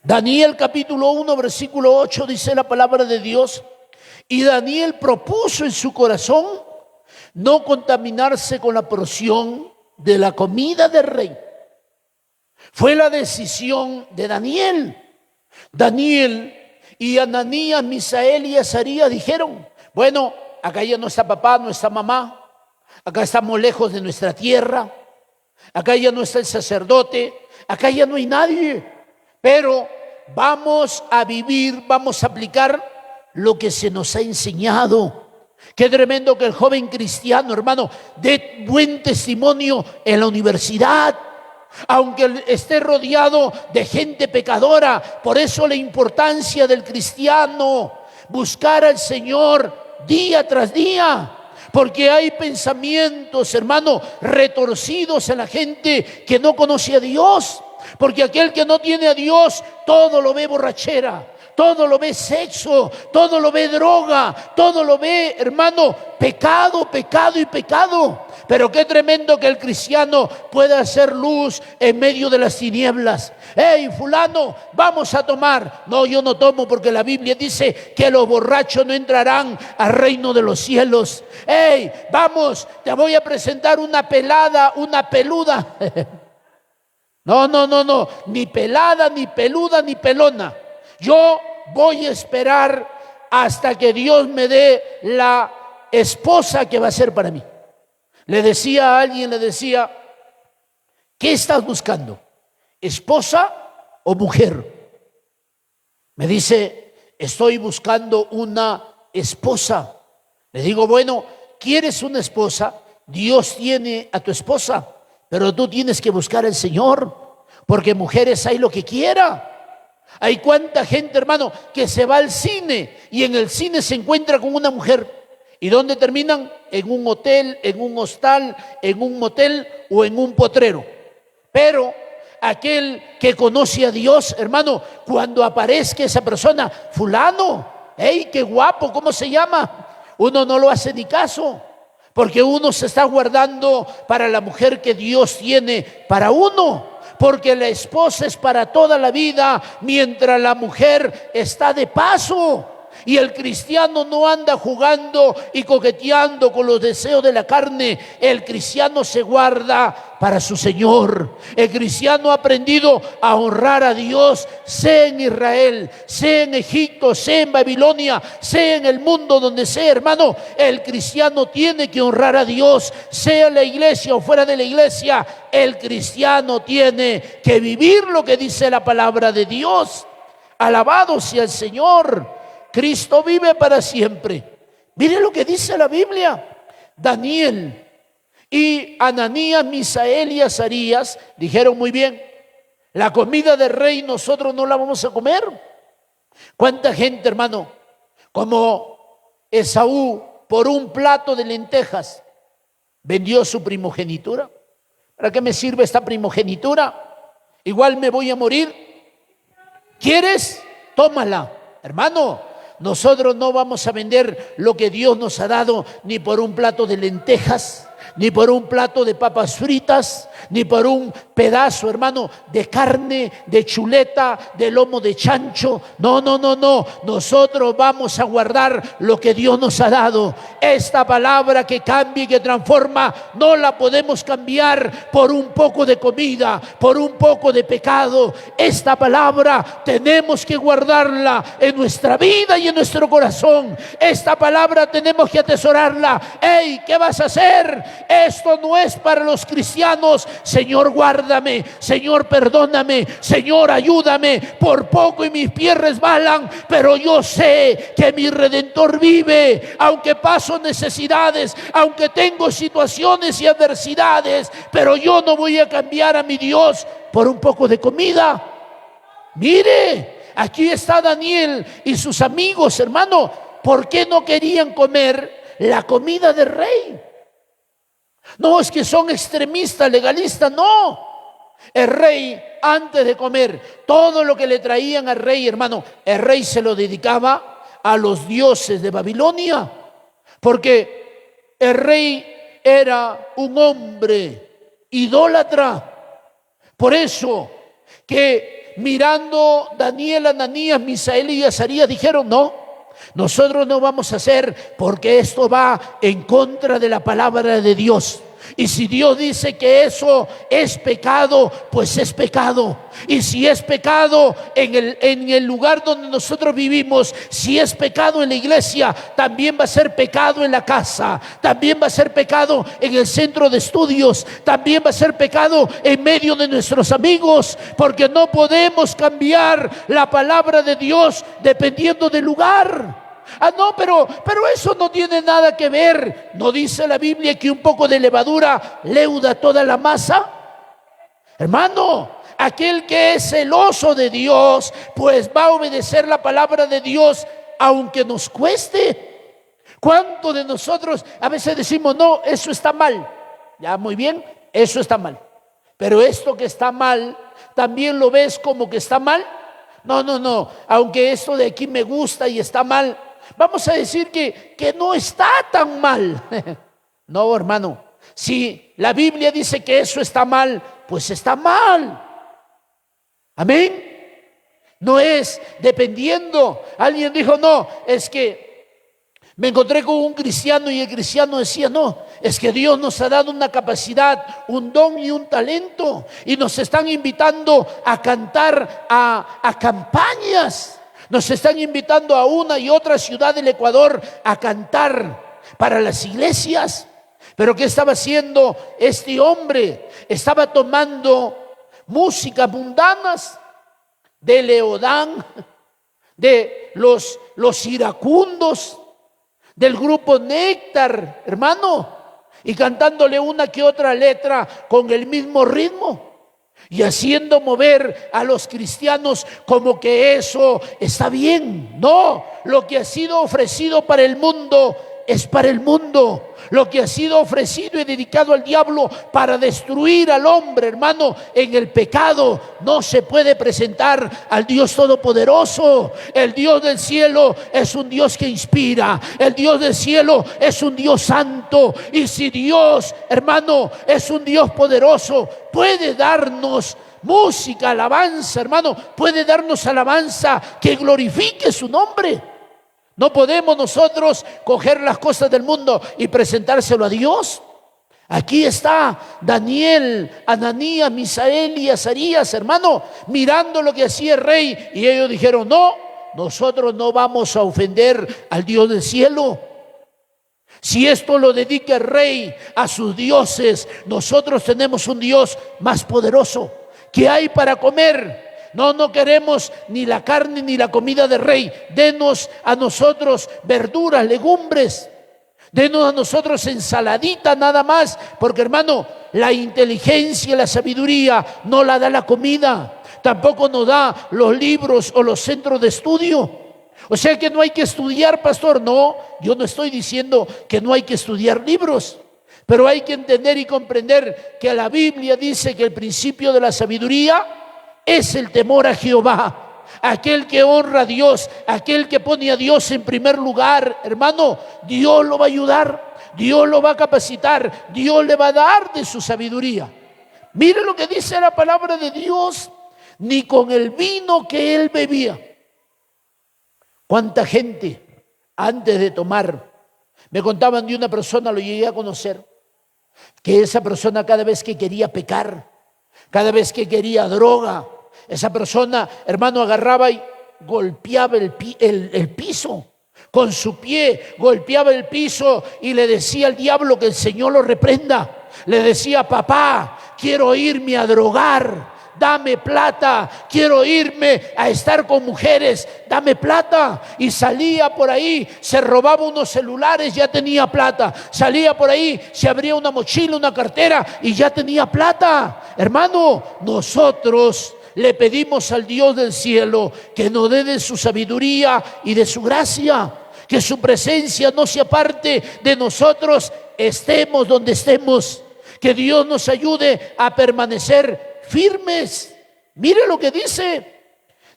Daniel capítulo 1, versículo 8 dice la palabra de Dios: y Daniel propuso en su corazón no contaminarse con la porción de la comida del rey. Fue la decisión de Daniel. Daniel y Ananías, Misael y Azarías dijeron: bueno, acá ya no está papá, no está mamá, acá estamos lejos de nuestra tierra, acá ya no está el sacerdote, acá ya no hay nadie, pero vamos a vivir, vamos a aplicar lo que se nos ha enseñado. Qué tremendo que el joven cristiano, hermano, dé buen testimonio en la universidad, aunque esté rodeado de gente pecadora. Por eso la importancia del cristiano, buscar al Señor día tras día, porque hay pensamientos, hermano, retorcidos en la gente que no conoce a Dios. Porque aquel que no tiene a Dios, todo lo ve borrachera, todo lo ve sexo, todo lo ve droga, todo lo ve, hermano, pecado, pecado y pecado. Pero qué tremendo que el cristiano pueda hacer luz en medio de las tinieblas. Hey, fulano, vamos a tomar. No, yo no tomo, porque la Biblia dice que los borrachos no entrarán al reino de los cielos. Hey, vamos, te voy a presentar una pelada, una peluda. No, ni pelada, ni peluda, ni pelona. Yo voy a esperar hasta que Dios me dé la esposa que va a ser para mí. Le decía a alguien, ¿qué estás buscando? ¿Esposa o mujer? Me dice, estoy buscando una esposa. Le digo, bueno, ¿quieres una esposa? Dios tiene a tu esposa, pero tú tienes que buscar al Señor, porque mujeres hay lo que quiera. Hay cuánta gente, hermano, que se va al cine y en el cine se encuentra con una mujer. ¿Y dónde terminan? En un hotel, en un hostal, en un motel o en un potrero. Pero aquel que conoce a Dios, hermano, cuando aparezca esa persona, fulano, ¡hey, qué guapo! ¿Cómo se llama? Uno no lo hace ni caso, porque uno se está guardando para la mujer que Dios tiene para uno, porque la esposa es para toda la vida, mientras la mujer está de paso. Y el cristiano no anda jugando y coqueteando con los deseos de la carne. El cristiano se guarda para su Señor. El cristiano ha aprendido a honrar a Dios, sea en Israel, sea en Egipto, sea en Babilonia, sea en el mundo donde sea, hermano. El cristiano tiene que honrar a Dios, sea en la iglesia o fuera de la iglesia. El cristiano tiene que vivir lo que dice la palabra de Dios. Alabado sea el Señor. Cristo vive para siempre. Mire lo que dice la Biblia. Daniel y Ananías, Misael y Azarías dijeron muy bien, la comida del rey nosotros no la vamos a comer. ¿Cuánta gente, hermano, como Esaú, por un plato de lentejas vendió su primogenitura? ¿Para qué me sirve esta primogenitura? Igual me voy a morir. ¿Quieres? Tómala. Hermano, nosotros no vamos a vender lo que Dios nos ha dado ni por un plato de lentejas, ni por un plato de papas fritas, ni por un pedazo, hermano, de carne, de chuleta, de lomo de chancho. No. Nosotros vamos a guardar lo que Dios nos ha dado. Esta palabra que cambia y que transforma, no la podemos cambiar por un poco de comida, por un poco de pecado. Esta palabra tenemos que guardarla en nuestra vida y en nuestro corazón. Esta palabra tenemos que atesorarla. ¡Ey! ¿Qué vas a hacer? Esto no es para los cristianos. Señor, guárdame. Señor, perdóname. Señor, ayúdame. Por poco y mis pies resbalan, pero yo sé que mi Redentor vive. Aunque paso necesidades, aunque tengo situaciones y adversidades, pero yo no voy a cambiar a mi Dios por un poco de comida. Mire, aquí está Daniel y sus amigos, hermano. ¿Por qué no querían comer la comida del rey? No es que son extremistas, legalistas, no. El rey, antes de comer todo lo que le traían al rey, hermano, el rey se lo dedicaba a los dioses de Babilonia, porque el rey era un hombre idólatra. Por eso que mirando Daniel, Ananías, Misael y Azarías dijeron, no, nosotros no vamos a hacer, porque esto va en contra de la palabra de Dios. Y si Dios dice que eso es pecado, pues es pecado. Y si es pecado en el lugar donde nosotros vivimos, si es pecado en la iglesia, también va a ser pecado en la casa, también va a ser pecado en el centro de estudios, también va a ser pecado en medio de nuestros amigos, porque no podemos cambiar la palabra de Dios dependiendo del lugar. Ah, no, pero eso no tiene nada que ver. ¿No dice la Biblia que un poco de levadura leuda toda la masa? Hermano, aquel que es celoso de Dios, pues va a obedecer la palabra de Dios, aunque nos cueste. ¿Cuántos de nosotros a veces decimos, no, eso está mal? Ya, muy bien, eso está mal. Pero esto que está mal, ¿también lo ves como que está mal? No, aunque esto de aquí me gusta y está mal, vamos a decir que no está tan mal. No, hermano, si la Biblia dice que eso está mal, pues está mal. Amén. No es dependiendo. Alguien dijo, no, es que me encontré con un cristiano y el cristiano decía, no, es que Dios nos ha dado una capacidad, un don y un talento, y nos están invitando a cantar a campañas. Nos están invitando a una y otra ciudad del Ecuador a cantar para las iglesias. Pero ¿qué estaba haciendo este hombre? Estaba tomando músicas mundanas de Leodán, de los iracundos, del grupo Néctar, hermano, y cantándole una que otra letra con el mismo ritmo y haciendo mover a los cristianos como que eso está bien. No, lo que ha sido ofrecido para el mundo es para el mundo. Lo que ha sido ofrecido y dedicado al diablo para destruir al hombre, hermano, en el pecado, no se puede presentar al Dios Todopoderoso. El Dios del cielo es un Dios que inspira. El Dios del cielo es un Dios santo. Y si Dios, hermano, es un Dios poderoso, puede darnos música, alabanza, hermano, puede darnos alabanza que glorifique su nombre. No podemos nosotros coger las cosas del mundo y presentárselo a Dios. Aquí está Daniel, Ananías, Misael y Azarías, hermano, mirando lo que hacía el rey. Y ellos dijeron: no, nosotros no vamos a ofender al Dios del cielo. Si esto lo dedica el rey a sus dioses, nosotros tenemos un Dios más poderoso. ¿Qué hay para comer? No queremos ni la carne ni la comida del rey. Denos a nosotros verduras, legumbres. Denos a nosotros ensaladita nada más. Porque, hermano, la inteligencia y la sabiduría no la da la comida. Tampoco nos da los libros o los centros de estudio. O sea que no hay que estudiar, pastor. No, yo no estoy diciendo que no hay que estudiar libros. Pero hay que entender y comprender que la Biblia dice que el principio de la sabiduría es el temor a Jehová. Aquel que honra a Dios, aquel que pone a Dios en primer lugar, hermano, Dios lo va a ayudar, Dios lo va a capacitar, Dios le va a dar de su sabiduría. Mire lo que dice la palabra de Dios: ni con el vino que él bebía. ¿Cuánta gente antes de tomar? Me contaban de una persona, lo llegué a conocer, que esa persona cada vez que quería pecar, cada vez que quería droga, esa persona, hermano, agarraba y golpeaba el piso. Con su pie golpeaba el piso y le decía al diablo que el Señor lo reprenda. Le decía: papá, quiero irme a drogar, dame plata, quiero irme a estar con mujeres, dame plata. Y salía por ahí, se robaba unos celulares, ya tenía plata. Salía por ahí, se abría una mochila, una cartera y ya tenía plata. Hermano, nosotros le pedimos al Dios del cielo que nos dé de su sabiduría y de su gracia, que su presencia no se aparte de nosotros, estemos donde estemos, que Dios nos ayude a permanecer firmes. Mire lo que dice: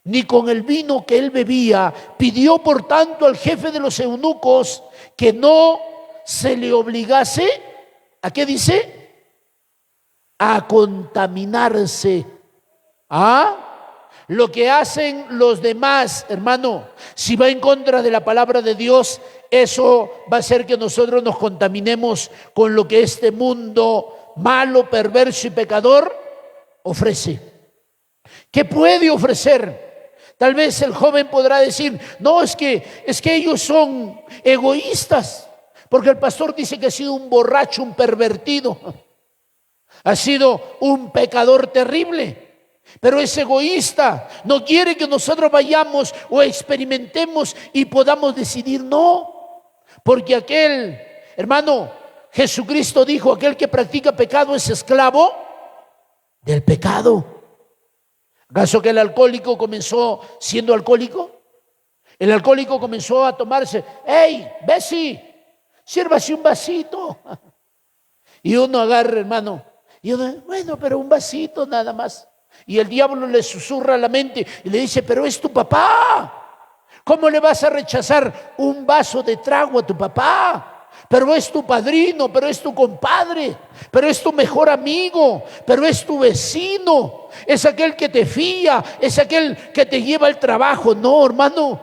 ni con el vino que él bebía. Pidió por tanto al jefe de los eunucos que no se le obligase, ¿a qué dice? A contaminarse. Lo que hacen los demás, hermano, si va en contra de la palabra de Dios, eso va a hacer que nosotros nos contaminemos con lo que este mundo malo, perverso y pecador ofrece. ¿Qué puede ofrecer? Tal vez el joven podrá decir: no, es que ellos son egoístas, porque el pastor dice que ha sido un borracho, un pervertido, ha sido un pecador terrible. Pero es egoísta, no quiere que nosotros vayamos o experimentemos y podamos decidir. No, porque aquel, hermano, Jesucristo dijo: aquel que practica pecado es esclavo del pecado. ¿Acaso que el alcohólico comenzó siendo alcohólico? El alcohólico comenzó a tomarse: hey, Bessie, sírvase un vasito. Y uno agarra, hermano, y uno: bueno, pero un vasito nada más. Y el diablo le susurra a la mente y le dice: pero es tu papá, ¿cómo le vas a rechazar un vaso de trago a tu papá? Pero es tu padrino, pero es tu compadre, pero es tu mejor amigo, pero es tu vecino, es aquel que te fía, es aquel que te lleva al trabajo. No, hermano,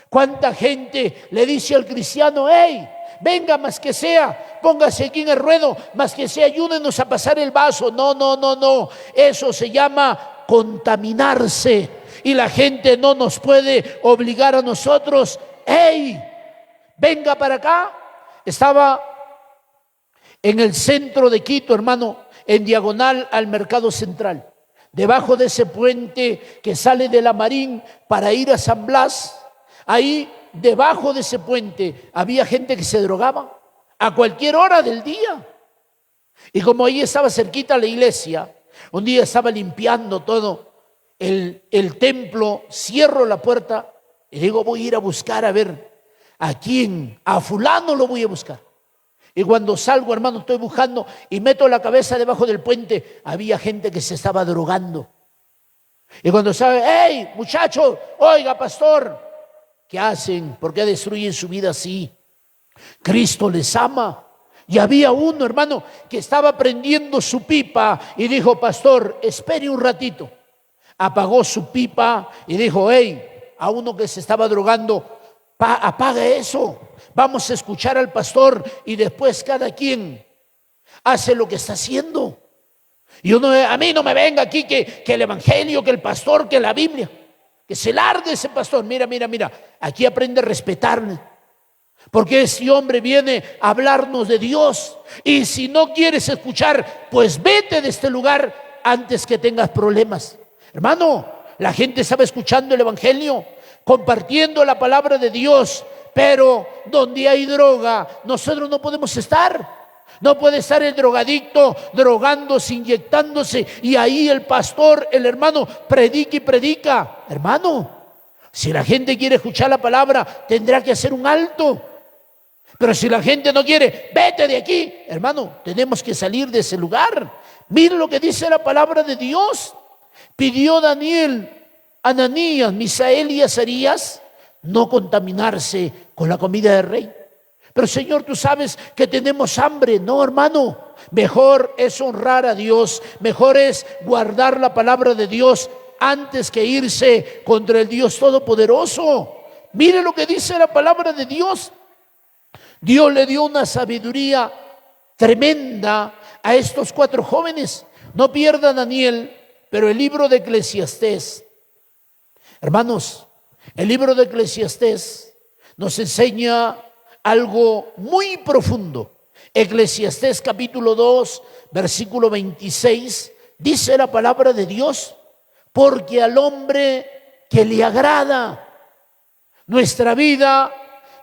¿cuánta gente le dice al cristiano: hey, venga, más que sea, póngase aquí en el ruedo, más que sea, ayúdenos a pasar el vaso? No, eso se llama contaminarse. y la gente no nos puede obligar a nosotros. ¡Ey! Venga para acá. Estaba en el centro de Quito, hermano, en diagonal al Mercado Central. Debajo de ese puente que sale de la Marín para ir a San Blas, ahí debajo de ese puente había gente que se drogaba a cualquier hora del día. Y como ahí estaba cerquita la iglesia, un día estaba limpiando todo el templo, cierro la puerta y digo, voy a ir a buscar a ver a quién, a fulano lo voy a buscar. Y cuando salgo, hermano, estoy buscando y meto la cabeza debajo del puente, había gente que se estaba drogando. Y cuando sabe, hey, muchachos, oiga, pastor, ¿qué hacen? ¿Por qué destruyen su vida así? Cristo les ama. Y había uno, hermano, que estaba prendiendo su pipa y dijo, pastor, espere un ratito. Apagó su pipa y dijo, hey, a uno que se estaba drogando, apaga eso. Vamos a escuchar al pastor y después cada quien hace lo que está haciendo. Y uno, a mí no me venga aquí que el evangelio, que el pastor, que la Biblia, que se largue ese pastor. Mira, aquí aprende a respetarme. Porque ese hombre viene a hablarnos de Dios. Y si no quieres escuchar, pues vete de este lugar antes que tengas problemas. Hermano, la gente estaba escuchando el evangelio, compartiendo la palabra de Dios. Pero donde hay droga, nosotros no podemos estar. No puede estar el drogadicto drogándose, inyectándose, y ahí el pastor, el hermano, predica y predica. Hermano, si la gente quiere escuchar la palabra, tendrá que hacer un alto. Pero si la gente no quiere, vete de aquí. Hermano, tenemos que salir de ese lugar. Mira lo que dice la palabra de Dios. Pidió Daniel, Ananías, Misael y Azarías no contaminarse con la comida del rey. Pero Señor, tú sabes que tenemos hambre. No, hermano, mejor es honrar a Dios, mejor es guardar la palabra de Dios antes que irse contra el Dios Todopoderoso. Mire lo que dice la palabra de Dios. Dios le dio una sabiduría tremenda a estos 4 jóvenes. No pierda Daniel, pero el libro de Eclesiastés, hermanos, el libro de Eclesiastés nos enseña algo muy profundo. Eclesiastés capítulo 2, versículo 26, dice la palabra de Dios, porque al hombre que le agrada nuestra vida,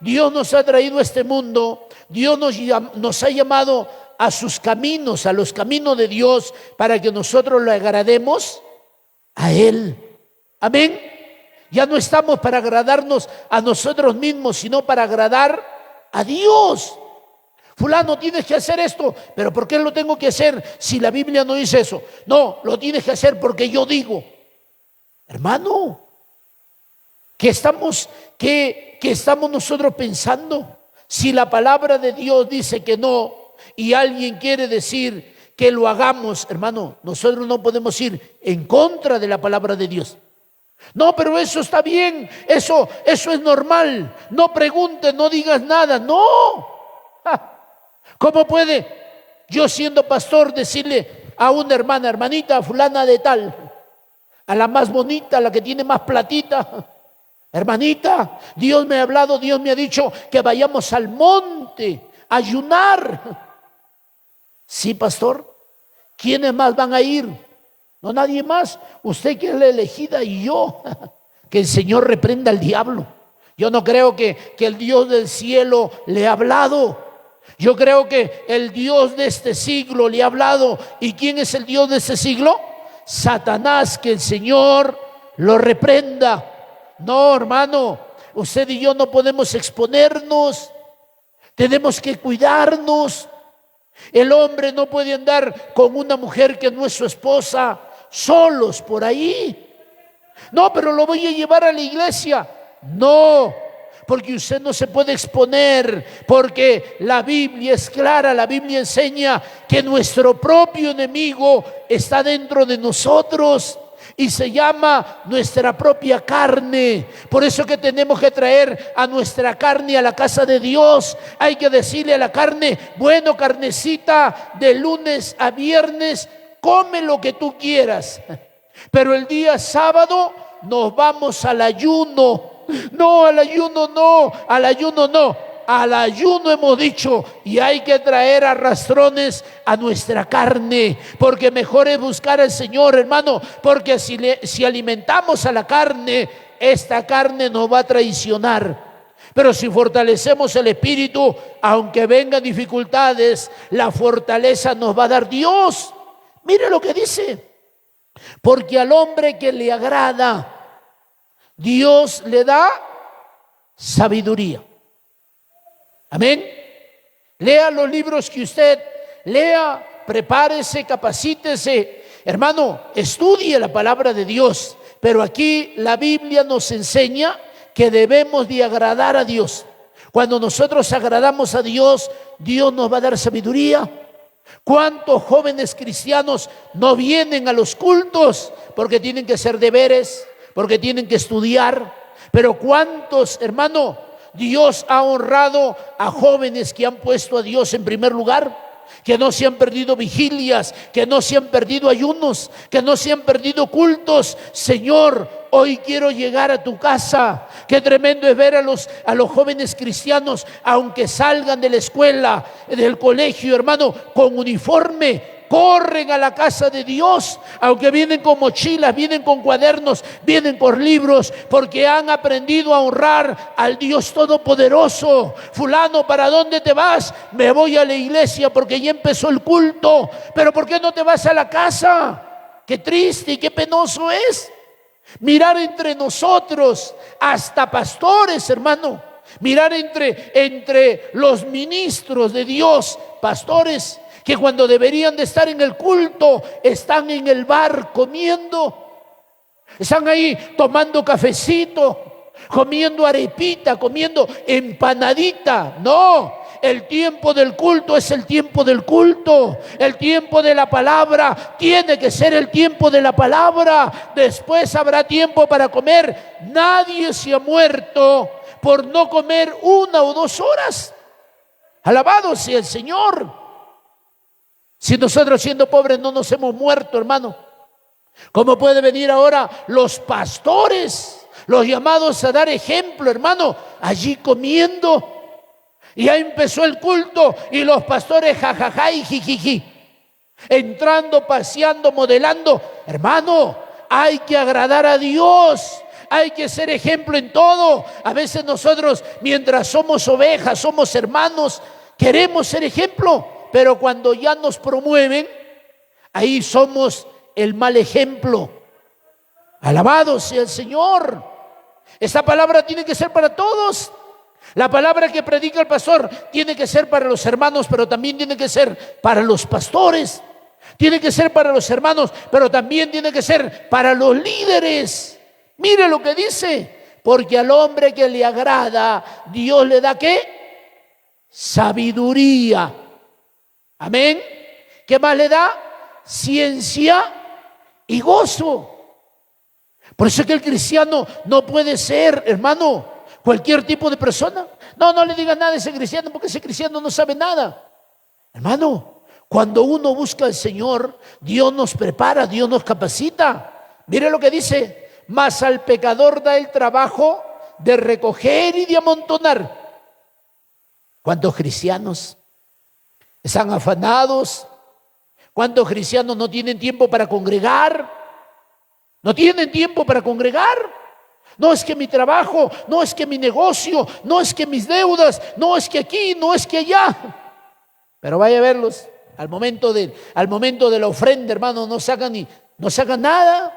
Dios nos ha traído a este mundo, Dios nos ha llamado a sus caminos, a los caminos de Dios, para que nosotros le agrademos a Él. Amén. Ya no estamos para agradarnos a nosotros mismos, sino para agradar a Dios. Fulano, tienes que hacer esto, pero ¿por qué lo tengo que hacer si la Biblia no dice eso? No, lo tienes que hacer porque yo digo. Hermano, ¿qué estamos nosotros pensando? Si la palabra de Dios dice que no y alguien quiere decir que lo hagamos, hermano, nosotros no podemos ir en contra de la palabra de Dios. No, pero eso está bien, eso es normal. No preguntes, no digas nada. No. ¿Cómo puede yo, siendo pastor, decirle a una hermana, hermanita, fulana de tal, a la más bonita, a la que tiene más platita, hermanita, Dios me ha hablado, Dios me ha dicho que vayamos al monte a ayunar? Sí, pastor. ¿Quiénes más van a ir? No, nadie más. Usted que es la elegida y yo. Que el Señor reprenda al diablo. Yo no creo que el Dios del cielo le ha hablado. Yo creo que el Dios de este siglo le ha hablado. ¿Y quién es el Dios de este siglo? Satanás, que el Señor lo reprenda. No, hermano, usted y yo no podemos exponernos. Tenemos que cuidarnos. El hombre no puede andar con una mujer que no es su esposa, solos por ahí. No, pero lo voy a llevar a la iglesia. No, porque usted no se puede exponer, porque la Biblia es clara, la Biblia enseña que nuestro propio enemigo está dentro de nosotros y se llama nuestra propia carne. Por eso que tenemos que traer a nuestra carne a la casa de Dios. Hay que decirle a la carne, bueno, carnecita, de lunes a viernes come lo que tú quieras, pero el día sábado nos vamos al ayuno. No, al ayuno no, al ayuno no. Al ayuno hemos dicho, y hay que traer arrastrones a nuestra carne, porque mejor es buscar al Señor, hermano, porque si alimentamos a la carne, esta carne nos va a traicionar. Pero si fortalecemos el espíritu, aunque vengan dificultades, la fortaleza nos va a dar Dios. Mire lo que dice: porque al hombre que le agrada, Dios le da sabiduría. Amén. Lea los libros que usted lea, prepárese, capacítese. Hermano, estudie la palabra de Dios. Pero aquí la Biblia nos enseña que debemos de agradar a Dios. Cuando nosotros agradamos a Dios, Dios nos va a dar sabiduría. ¿Cuántos jóvenes cristianos no vienen a los cultos porque tienen que hacer deberes, porque tienen que estudiar? Pero ¿cuántos, hermano, Dios ha honrado a jóvenes que han puesto a Dios en primer lugar? Que no se han perdido vigilias, que no se han perdido ayunos, que no se han perdido cultos. Señor, hoy quiero llegar a tu casa. Qué tremendo es ver a los jóvenes cristianos, aunque salgan de la escuela, del colegio, hermano, con uniforme, corren a la casa de Dios, aunque vienen con mochilas, vienen con cuadernos, vienen con libros, porque han aprendido a honrar al Dios Todopoderoso. Fulano, ¿para dónde te vas? Me voy a la iglesia porque ya empezó el culto. Pero ¿por qué no te vas a la casa? Qué triste y qué penoso es mirar entre nosotros, hasta pastores, hermano, mirar entre los ministros de Dios, pastores, que cuando deberían de estar en el culto, están en el bar comiendo. Están ahí tomando cafecito, comiendo arepita, comiendo empanadita. No, el tiempo del culto es el tiempo del culto. El tiempo de la palabra tiene que ser el tiempo de la palabra. Después habrá tiempo para comer. Nadie se ha muerto por no comer 1 o 2 horas. Alabado sea el Señor. Si nosotros siendo pobres no nos hemos muerto, hermano, ¿cómo puede venir ahora los pastores, los llamados a dar ejemplo, hermano, allí comiendo? Y ya empezó el culto y los pastores jajaja y jijiji, entrando, paseando, modelando. Hermano, hay que agradar a Dios. Hay que ser ejemplo en todo. A veces nosotros, mientras somos ovejas, somos hermanos, queremos ser ejemplo. Pero cuando ya nos promueven, ahí somos el mal ejemplo. Alabado sea el Señor. Esta palabra tiene que ser para todos. La palabra que predica el pastor tiene que ser para los hermanos, pero también tiene que ser para los pastores. Tiene que ser para los hermanos, pero también tiene que ser para los líderes. Mire lo que dice: porque al hombre que le agrada, Dios le da ¿qué? Sabiduría. Amén. ¿Qué más le da? Ciencia y gozo. Por eso es que el cristiano no puede ser, hermano, cualquier tipo de persona. No le digas nada a ese cristiano, porque ese cristiano no sabe nada. Hermano, cuando uno busca al Señor, Dios nos prepara, Dios nos capacita. Mire lo que dice: mas al pecador da el trabajo de recoger y de amontonar. ¿Cuántos cristianos están afanados? ¿Cuántos cristianos no tienen tiempo para congregar? No tienen tiempo para congregar. No es que mi trabajo, no es que mi negocio, no es que mis deudas, no es que aquí, no es que allá. Pero vaya a verlos al momento de la ofrenda, hermano, no sacan nada.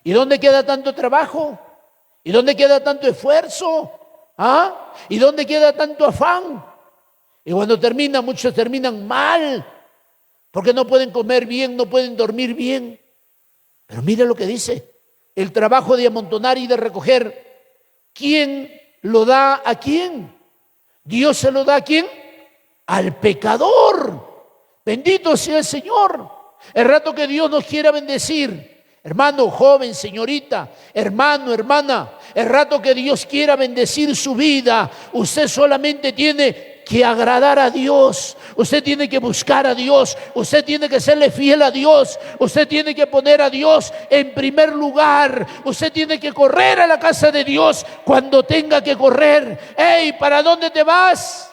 ¿Y dónde queda tanto trabajo? ¿Y dónde queda tanto esfuerzo? ¿Y dónde queda tanto afán? Y cuando muchos terminan mal, porque no pueden comer bien, no pueden dormir bien. Pero mire lo que dice: el trabajo de amontonar y de recoger, ¿quién lo da a quién? Dios se lo da a quién? Al pecador. Bendito sea el Señor. El rato que Dios nos quiera bendecir, hermano, joven, señorita, hermano, hermana, el rato que Dios quiera bendecir su vida, usted solamente tiene que agradar a Dios. Usted tiene que buscar a Dios. Usted tiene que serle fiel a Dios. Usted tiene que poner a Dios en primer lugar. Usted tiene que correr a la casa de Dios cuando tenga que correr. Hey, ¿para dónde te vas?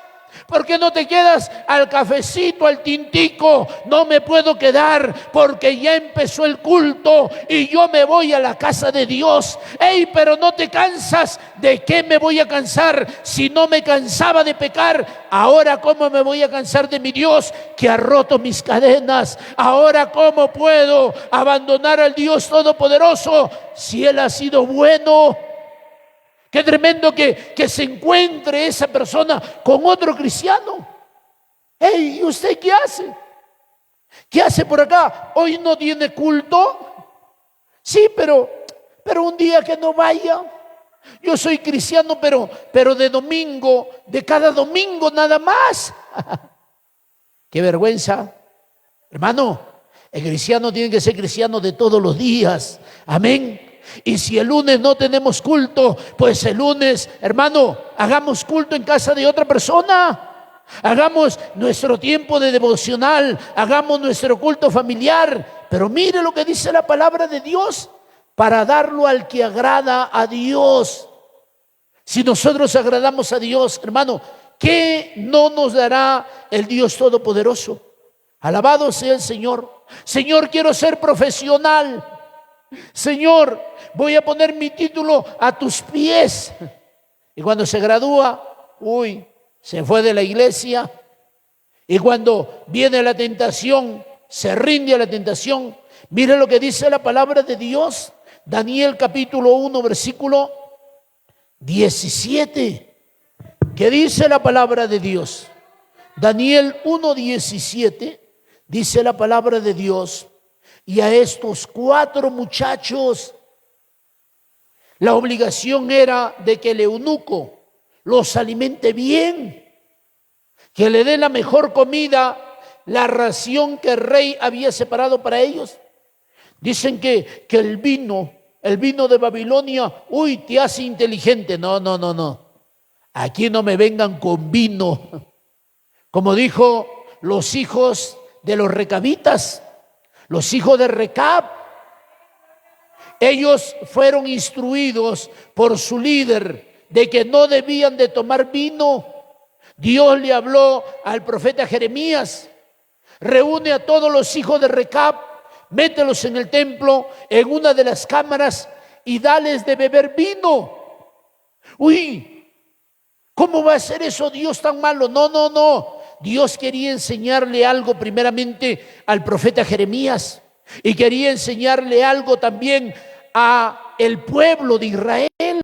¿Por qué no te quedas al cafecito, al tintico? No me puedo quedar porque ya empezó el culto y yo me voy a la casa de Dios. Ey, pero no te cansas. ¿De qué me voy a cansar si no me cansaba de pecar? Ahora, ¿cómo me voy a cansar de mi Dios que ha roto mis cadenas? Ahora, ¿cómo puedo abandonar al Dios Todopoderoso si Él ha sido bueno? Qué tremendo que se encuentre esa persona con otro cristiano. Hey, ¿y usted qué hace? ¿Qué hace por acá? ¿Hoy no tiene culto? Sí, pero un día que no vaya. Yo soy cristiano, pero de domingo, de cada domingo nada más. Qué vergüenza. Hermano, el cristiano tiene que ser cristiano de todos los días. Amén. Y si el lunes no tenemos culto, pues el lunes, hermano, hagamos culto en casa de otra persona. Hagamos nuestro tiempo de devocional, hagamos nuestro culto familiar. Pero mire lo que dice la palabra de Dios, para darlo al que agrada a Dios. Si nosotros agradamos a Dios, hermano, ¿qué no nos dará el Dios Todopoderoso? Alabado sea el Señor. Señor, quiero ser profesional. Señor, voy a poner mi título a tus pies. Y cuando se gradúa, se fue de la iglesia. Y cuando viene la tentación, se rinde a la tentación. Mire lo que dice la palabra de Dios. Daniel capítulo 1, versículo 17. ¿Qué dice la palabra de Dios? Daniel 1, 17. Dice la palabra de Dios. Y a estos 4 muchachos, la obligación era de que el eunuco los alimente bien, que le dé la mejor comida, la ración que el rey había separado para ellos. Dicen que el vino de Babilonia, te hace inteligente. No. Aquí no me vengan con vino. Como dijo los hijos de los recabitas. Los hijos de Recab, ellos fueron instruidos por su líder de que no debían de tomar vino. Dios le habló al profeta Jeremías: reúne a todos los hijos de Recab, mételos en el templo, en una de las cámaras, y dales de beber vino. ¿Cómo va a ser eso Dios tan malo? No. Dios quería enseñarle algo primeramente al profeta Jeremías, y quería enseñarle algo también a el pueblo de Israel.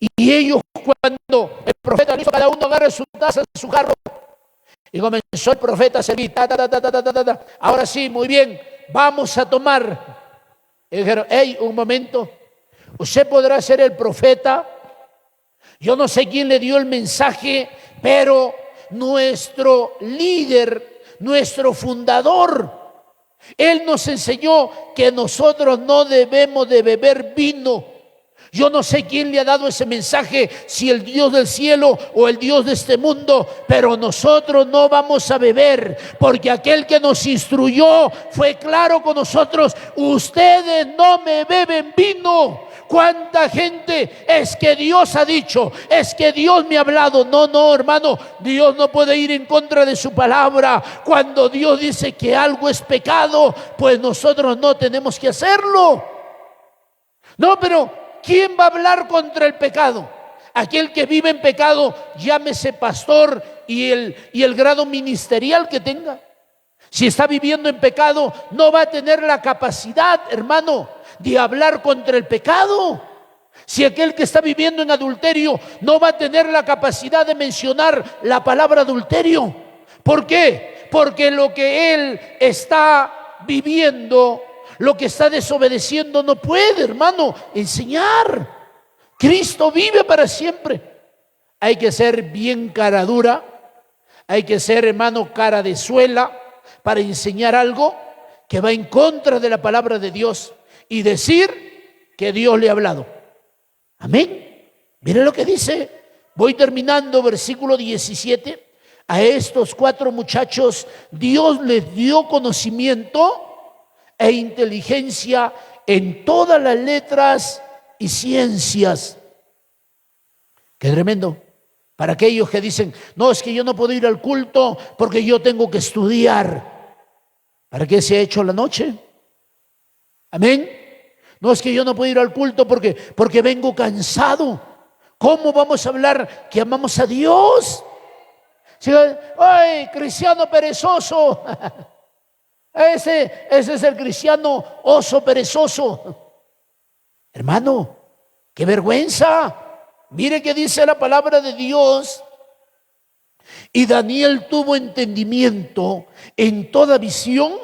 Y ellos, cuando el profeta le hizo, cada uno agarre su taza, su jarro, y comenzó el profeta a servir. Ahora sí, muy bien, vamos a tomar. Y dijeron: un momento, usted podrá ser el profeta. Yo no sé quién le dio el mensaje, pero nuestro líder, nuestro fundador, él nos enseñó que nosotros no debemos de beber vino. Yo no sé quién le ha dado ese mensaje, si el Dios del cielo o el Dios de este mundo, pero nosotros no vamos a beber, porque aquel que nos instruyó fue claro con nosotros: ustedes no me beben vino. ¿Cuánta gente es que Dios ha dicho? Es que Dios me ha hablado. No, hermano, Dios no puede ir en contra de su palabra. Cuando Dios dice que algo es pecado, pues nosotros no tenemos que hacerlo. No, pero ¿quién va a hablar contra el pecado? Aquel que vive en pecado, llámese pastor y el grado ministerial que tenga. Si está viviendo en pecado, no va a tener la capacidad, hermano, de hablar contra el pecado. Si aquel que está viviendo en adulterio, no va a tener la capacidad de mencionar la palabra adulterio. ¿Por qué? Porque lo que él está viviendo, lo que está desobedeciendo, no puede, hermano, enseñar. Cristo vive para siempre. Hay que ser bien cara dura, hay que ser, hermano, cara de suela, para enseñar algo que va en contra de la palabra de Dios y decir que Dios le ha hablado. Amén. Mire lo que dice Voy terminando, versículo 17. A estos 4 muchachos Dios les dio conocimiento e inteligencia en todas las letras y ciencias. Qué tremendo. Para aquellos que dicen, no, es que yo no puedo ir al culto porque yo tengo que estudiar. ¿Para qué se ha hecho la noche? Amén. No, es que yo no puedo ir al culto porque vengo cansado. ¿Cómo vamos a hablar que amamos a Dios? ¡Ay, cristiano perezoso! Ese es el cristiano oso perezoso. Hermano, qué vergüenza. Mire que dice la palabra de Dios. Y Daniel tuvo entendimiento en toda visión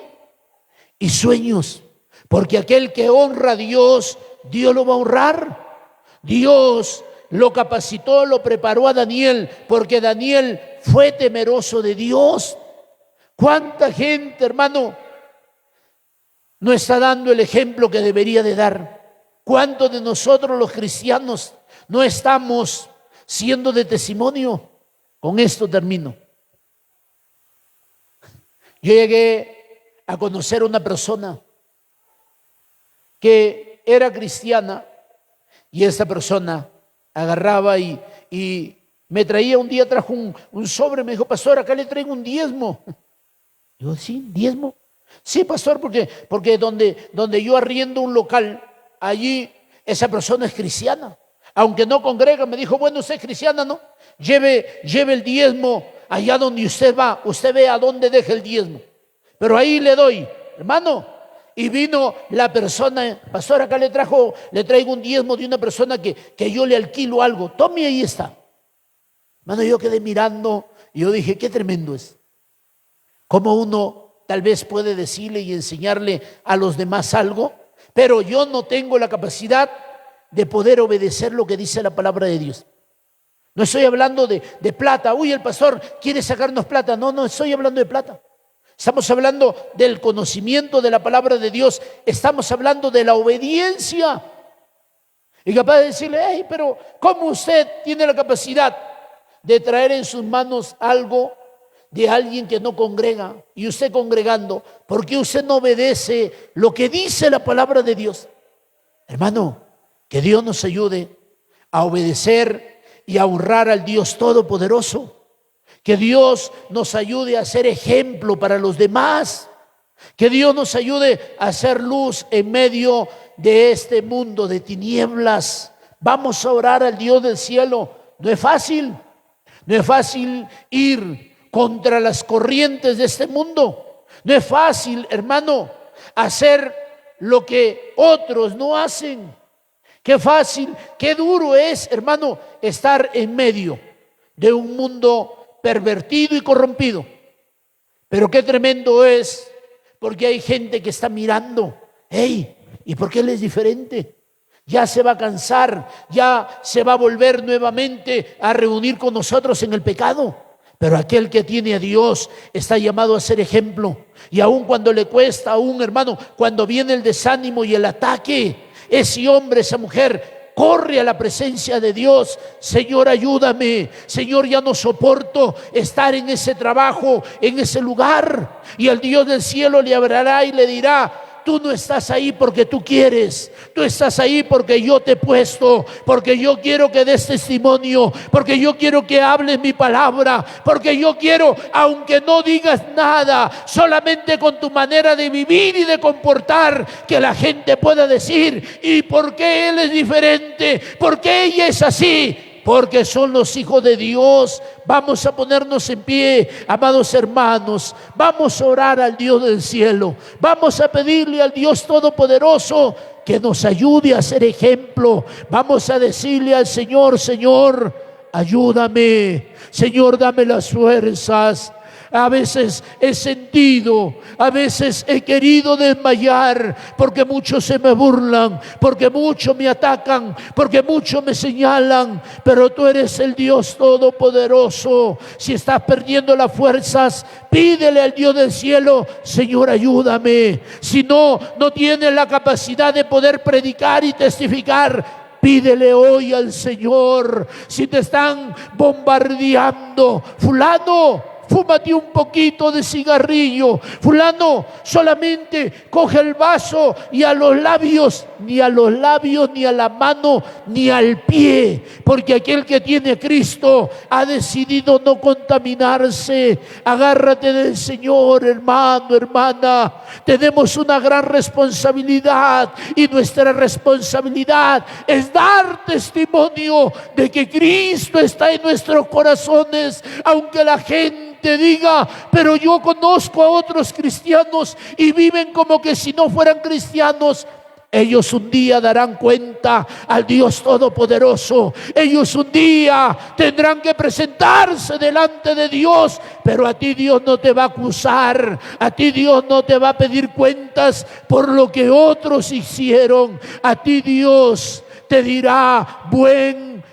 y sueños, porque aquel que honra a Dios, Dios lo va a honrar. Dios lo capacitó, lo preparó a Daniel, porque Daniel fue temeroso de Dios. ¿Cuánta gente, hermano, no está dando el ejemplo que debería de dar? ¿Cuántos de nosotros los cristianos no estamos siendo de testimonio? Con esto termino. Yo llegué a conocer a una persona que era cristiana, y esta persona agarraba y me traía un día, trajo un sobre, me dijo, pastor, acá le traigo un diezmo. Yo, sí, diezmo. Sí, pastor, porque donde yo arriendo un local, allí esa persona es cristiana. Aunque no congrega, me dijo, bueno, usted es cristiana, ¿no? Lleve el diezmo allá donde usted va, usted ve a dónde deja el diezmo. Pero ahí le doy, hermano. Y vino la persona, pastor, acá le traigo un diezmo de una persona que yo le alquilo algo. Tome, ahí está. Hermano, yo quedé mirando y yo dije, qué tremendo es. Cómo uno tal vez puede decirle y enseñarle a los demás algo, pero yo no tengo la capacidad de poder obedecer lo que dice la palabra de Dios. No estoy hablando de plata. Uy, el pastor quiere sacarnos plata. No estoy hablando de plata. Estamos hablando del conocimiento de la palabra de Dios. Estamos hablando de la obediencia. Y capaz de decirle, hey, pero ¿cómo usted tiene la capacidad de traer en sus manos algo de alguien que no congrega? Y usted congregando, ¿por qué usted no obedece lo que dice la palabra de Dios? Hermano, que Dios nos ayude a obedecer y a honrar al Dios Todopoderoso. Que Dios nos ayude a ser ejemplo para los demás. Que Dios nos ayude a hacer luz en medio de este mundo de tinieblas. Vamos a orar al Dios del cielo. No es fácil. No es fácil ir contra las corrientes de este mundo. No es fácil, hermano, hacer lo que otros no hacen. Qué fácil, qué duro es, hermano, estar en medio de un mundo pervertido y corrompido. Pero qué tremendo es, porque hay gente que está mirando. Hey, ¿y por qué él es diferente? Ya se va a cansar, ya se va a volver nuevamente a reunir con nosotros en el pecado. Pero aquel que tiene a Dios está llamado a ser ejemplo. Y aun cuando le cuesta, aún, hermano, cuando viene el desánimo y el ataque, ese hombre, esa mujer corre a la presencia de Dios. Señor, ayúdame. Señor, ya no soporto estar en ese trabajo, en ese lugar. Y el Dios del cielo le hablará y le dirá, tú no estás ahí porque tú quieres. Tú estás ahí porque yo te he puesto, porque yo quiero que des testimonio, porque yo quiero que hables mi palabra, porque yo quiero, aunque no digas nada, solamente con tu manera de vivir y de comportar, que la gente pueda decir, ¿y por qué él es diferente? ¿Por qué ella es así? Porque son los hijos de Dios. Vamos a ponernos en pie, amados hermanos. Vamos a orar al Dios del cielo. Vamos a pedirle al Dios Todopoderoso que nos ayude a ser ejemplo. Vamos a decirle al Señor, Señor, ayúdame. Señor, dame las fuerzas. A veces he sentido, a veces he querido desmayar, porque muchos se me burlan, porque muchos me atacan, porque muchos me señalan, pero tú eres el Dios Todopoderoso. Si estás perdiendo las fuerzas, pídele al Dios del cielo, Señor, ayúdame. Si no tienes la capacidad de poder predicar y testificar, Pídele hoy al Señor. Si te están bombardeando, fulano, fúmate un poquito de cigarrillo. Fulano, solamente coge el vaso y a los labios, ni a la mano, ni al pie. Porque aquel que tiene Cristo ha decidido no contaminarse. Agárrate del Señor, hermano, hermana. Tenemos una gran responsabilidad y nuestra responsabilidad es dar testimonio de que Cristo está en nuestros corazones, aunque la gente diga, pero yo conozco a otros cristianos y viven como que si no fueran cristianos. Ellos un día darán cuenta al Dios Todopoderoso. Ellos un día tendrán que presentarse delante de Dios, pero a ti Dios no te va a acusar. A ti Dios no te va a pedir cuentas por lo que otros hicieron. A ti Dios te dirá, buen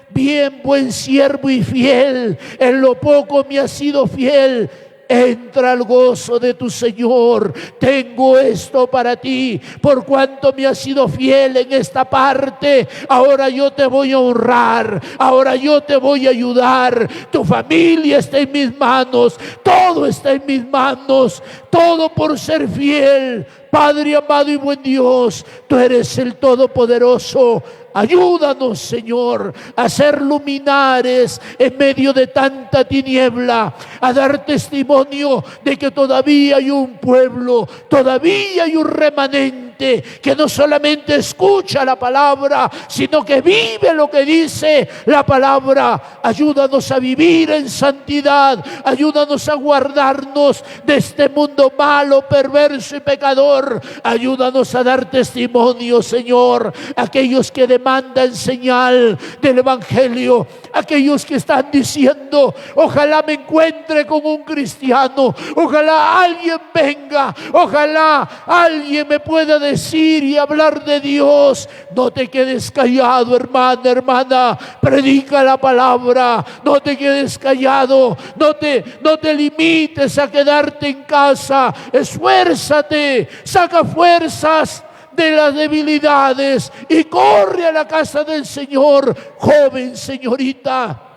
siervo y fiel, en lo poco me has sido fiel, entra al gozo de tu Señor. Tengo esto para ti, por cuanto me has sido fiel en esta parte, ahora yo te voy a honrar, ahora yo te voy a ayudar. Tu familia está en mis manos, todo está en mis manos, todo por ser fiel. Padre amado y buen Dios, tú eres el Todopoderoso. Ayúdanos, Señor, a ser luminares en medio de tanta tiniebla, a dar testimonio de que todavía hay un pueblo, todavía hay un remanente que no solamente escucha la palabra, sino que vive lo que dice la palabra. Ayúdanos a vivir en santidad, ayúdanos a guardarnos de este mundo malo, perverso y pecador. Ayúdanos a dar testimonio, Señor, aquellos que demandan señal del Evangelio, aquellos que están diciendo, ojalá me encuentre con un cristiano, ojalá alguien venga, ojalá alguien me pueda decir y hablar de Dios. No te quedes callado, hermana, hermana, predica la palabra. No te quedes callado, no te limites a quedarte en casa. Esfuérzate, saca fuerzas de las debilidades y corre a la casa del Señor. Joven, señorita,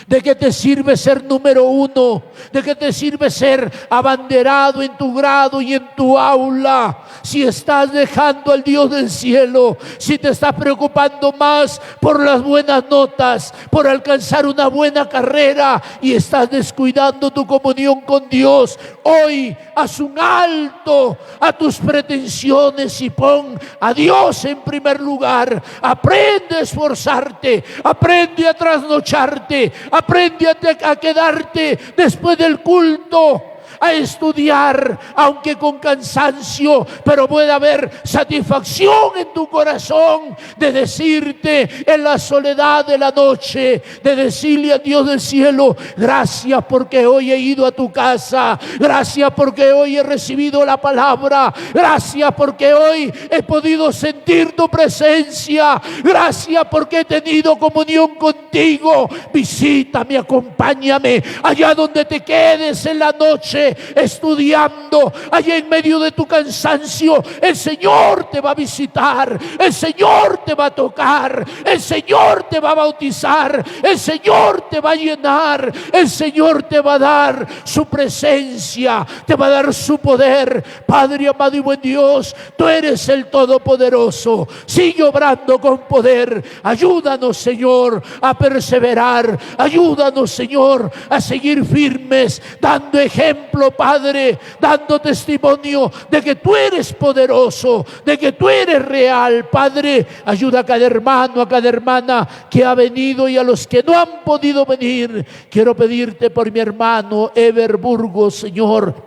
¿de qué te sirve ser número uno? ¿De qué te sirve ser abanderado en tu grado y en tu aula si estás dejando al Dios del cielo? Si te estás preocupando más por las buenas notas, por alcanzar una buena carrera, y estás descuidando tu comunión con Dios. Hoy haz un alto a tus pretensiones y pon a Dios en primer lugar. Aprende a esforzarte, aprende a trasnocharte, aprende a quedarte después del culto a estudiar, aunque con cansancio, pero puede haber satisfacción en tu corazón de decirte en la soledad de la noche, de decirle a Dios del cielo, gracias porque hoy he ido a tu casa, gracias porque hoy he recibido la palabra, gracias porque hoy he podido sentir tu presencia, gracias porque he tenido comunión contigo. Visítame, acompáñame allá donde te quedes en la noche estudiando, allá en medio de tu cansancio. El Señor te va a visitar, el Señor te va a tocar, el Señor te va a bautizar, el Señor te va a llenar, el Señor te va a dar su presencia, te va a dar su poder. Padre amado y buen Dios, tú eres el Todopoderoso. Sigue obrando con poder. Ayúdanos, Señor, a perseverar. Ayúdanos, Señor, a seguir firmes, dando ejemplo, Padre, dando testimonio de que tú eres poderoso, de que tú eres real. Padre, ayuda a cada hermano, a cada hermana que ha venido y a los que no han podido venir. Quiero pedirte por mi hermano Ever Burgos, Señor.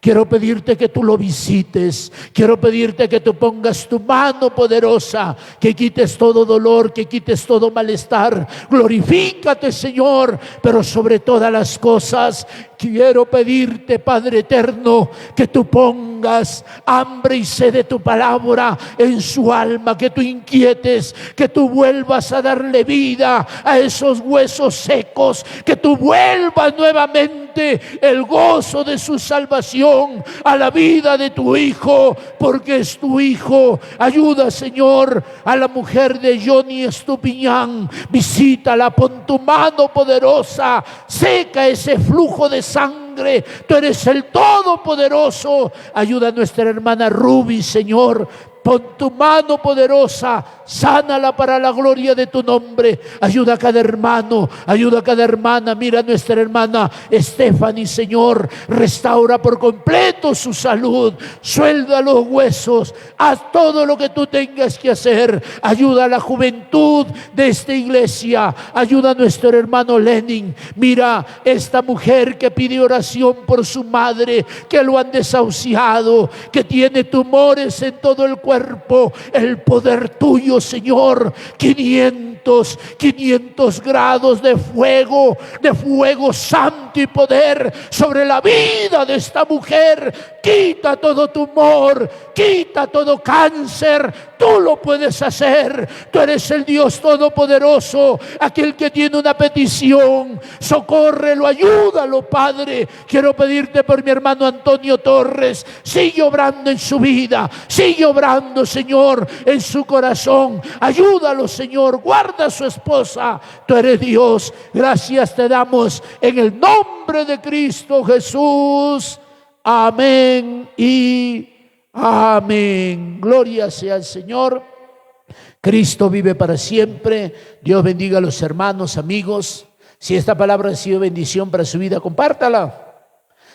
Quiero pedirte que tú lo visites. Quiero pedirte que tú pongas tu mano poderosa, que quites todo dolor, que quites todo malestar. Glorifícate, Señor, pero sobre todas las cosas quiero pedirte, Padre eterno, que tú pongas hambre y sed de tu palabra en su alma, que tú inquietes, que tú vuelvas a darle vida a esos huesos secos, que tú vuelvas nuevamente aumente el gozo de su salvación a la vida de tu hijo, porque es tu hijo. Ayuda, Señor, a la mujer de Johnny Estupiñán. Visítala, pon tu mano poderosa, seca ese flujo de sangre. Tú eres el Todopoderoso. Ayuda a nuestra hermana Ruby, Señor. Pon tu mano poderosa, sánala para la gloria de tu nombre. Ayuda a cada hermano, ayuda a cada hermana. Mira a nuestra hermana Stephanie, Señor. Restaura por completo su salud. Suelda los huesos. Haz todo lo que tú tengas que hacer. Ayuda a la juventud de esta iglesia. Ayuda a nuestro hermano Lenin. Mira esta mujer que pide oración por su madre, que lo han desahuciado, que tiene tumores en todo el cuerpo. El poder tuyo, Señor. 500 grados de fuego santo y poder sobre la vida de esta mujer. Quita todo tumor, quita todo cáncer. Tú lo puedes hacer. Tú eres el Dios Todopoderoso. Aquel que tiene una petición, socórrelo, ayúdalo, Padre. Quiero pedirte por mi hermano Antonio Torres. Sigue obrando en su vida, sigue obrando, Señor, en su corazón. Ayúdalo, Señor. Guarda a su esposa. Tú eres Dios. Gracias te damos en el nombre de Cristo Jesús. Amén y amén. Gloria sea al Señor. Cristo vive para siempre. Dios bendiga a los hermanos, amigos. Si esta palabra ha sido bendición para su vida, compártala.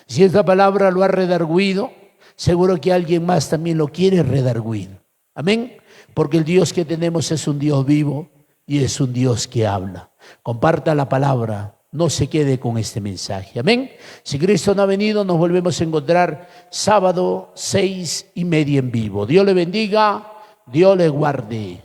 Si esta palabra lo ha redarguido, seguro que alguien más también lo quiere redarguir. Amén. Porque el Dios que tenemos es un Dios vivo y es un Dios que habla. Comparta la palabra. No se quede con este mensaje. Amén. Si Cristo no ha venido, nos volvemos a encontrar sábado 6:30 en vivo. Dios le bendiga, Dios le guarde.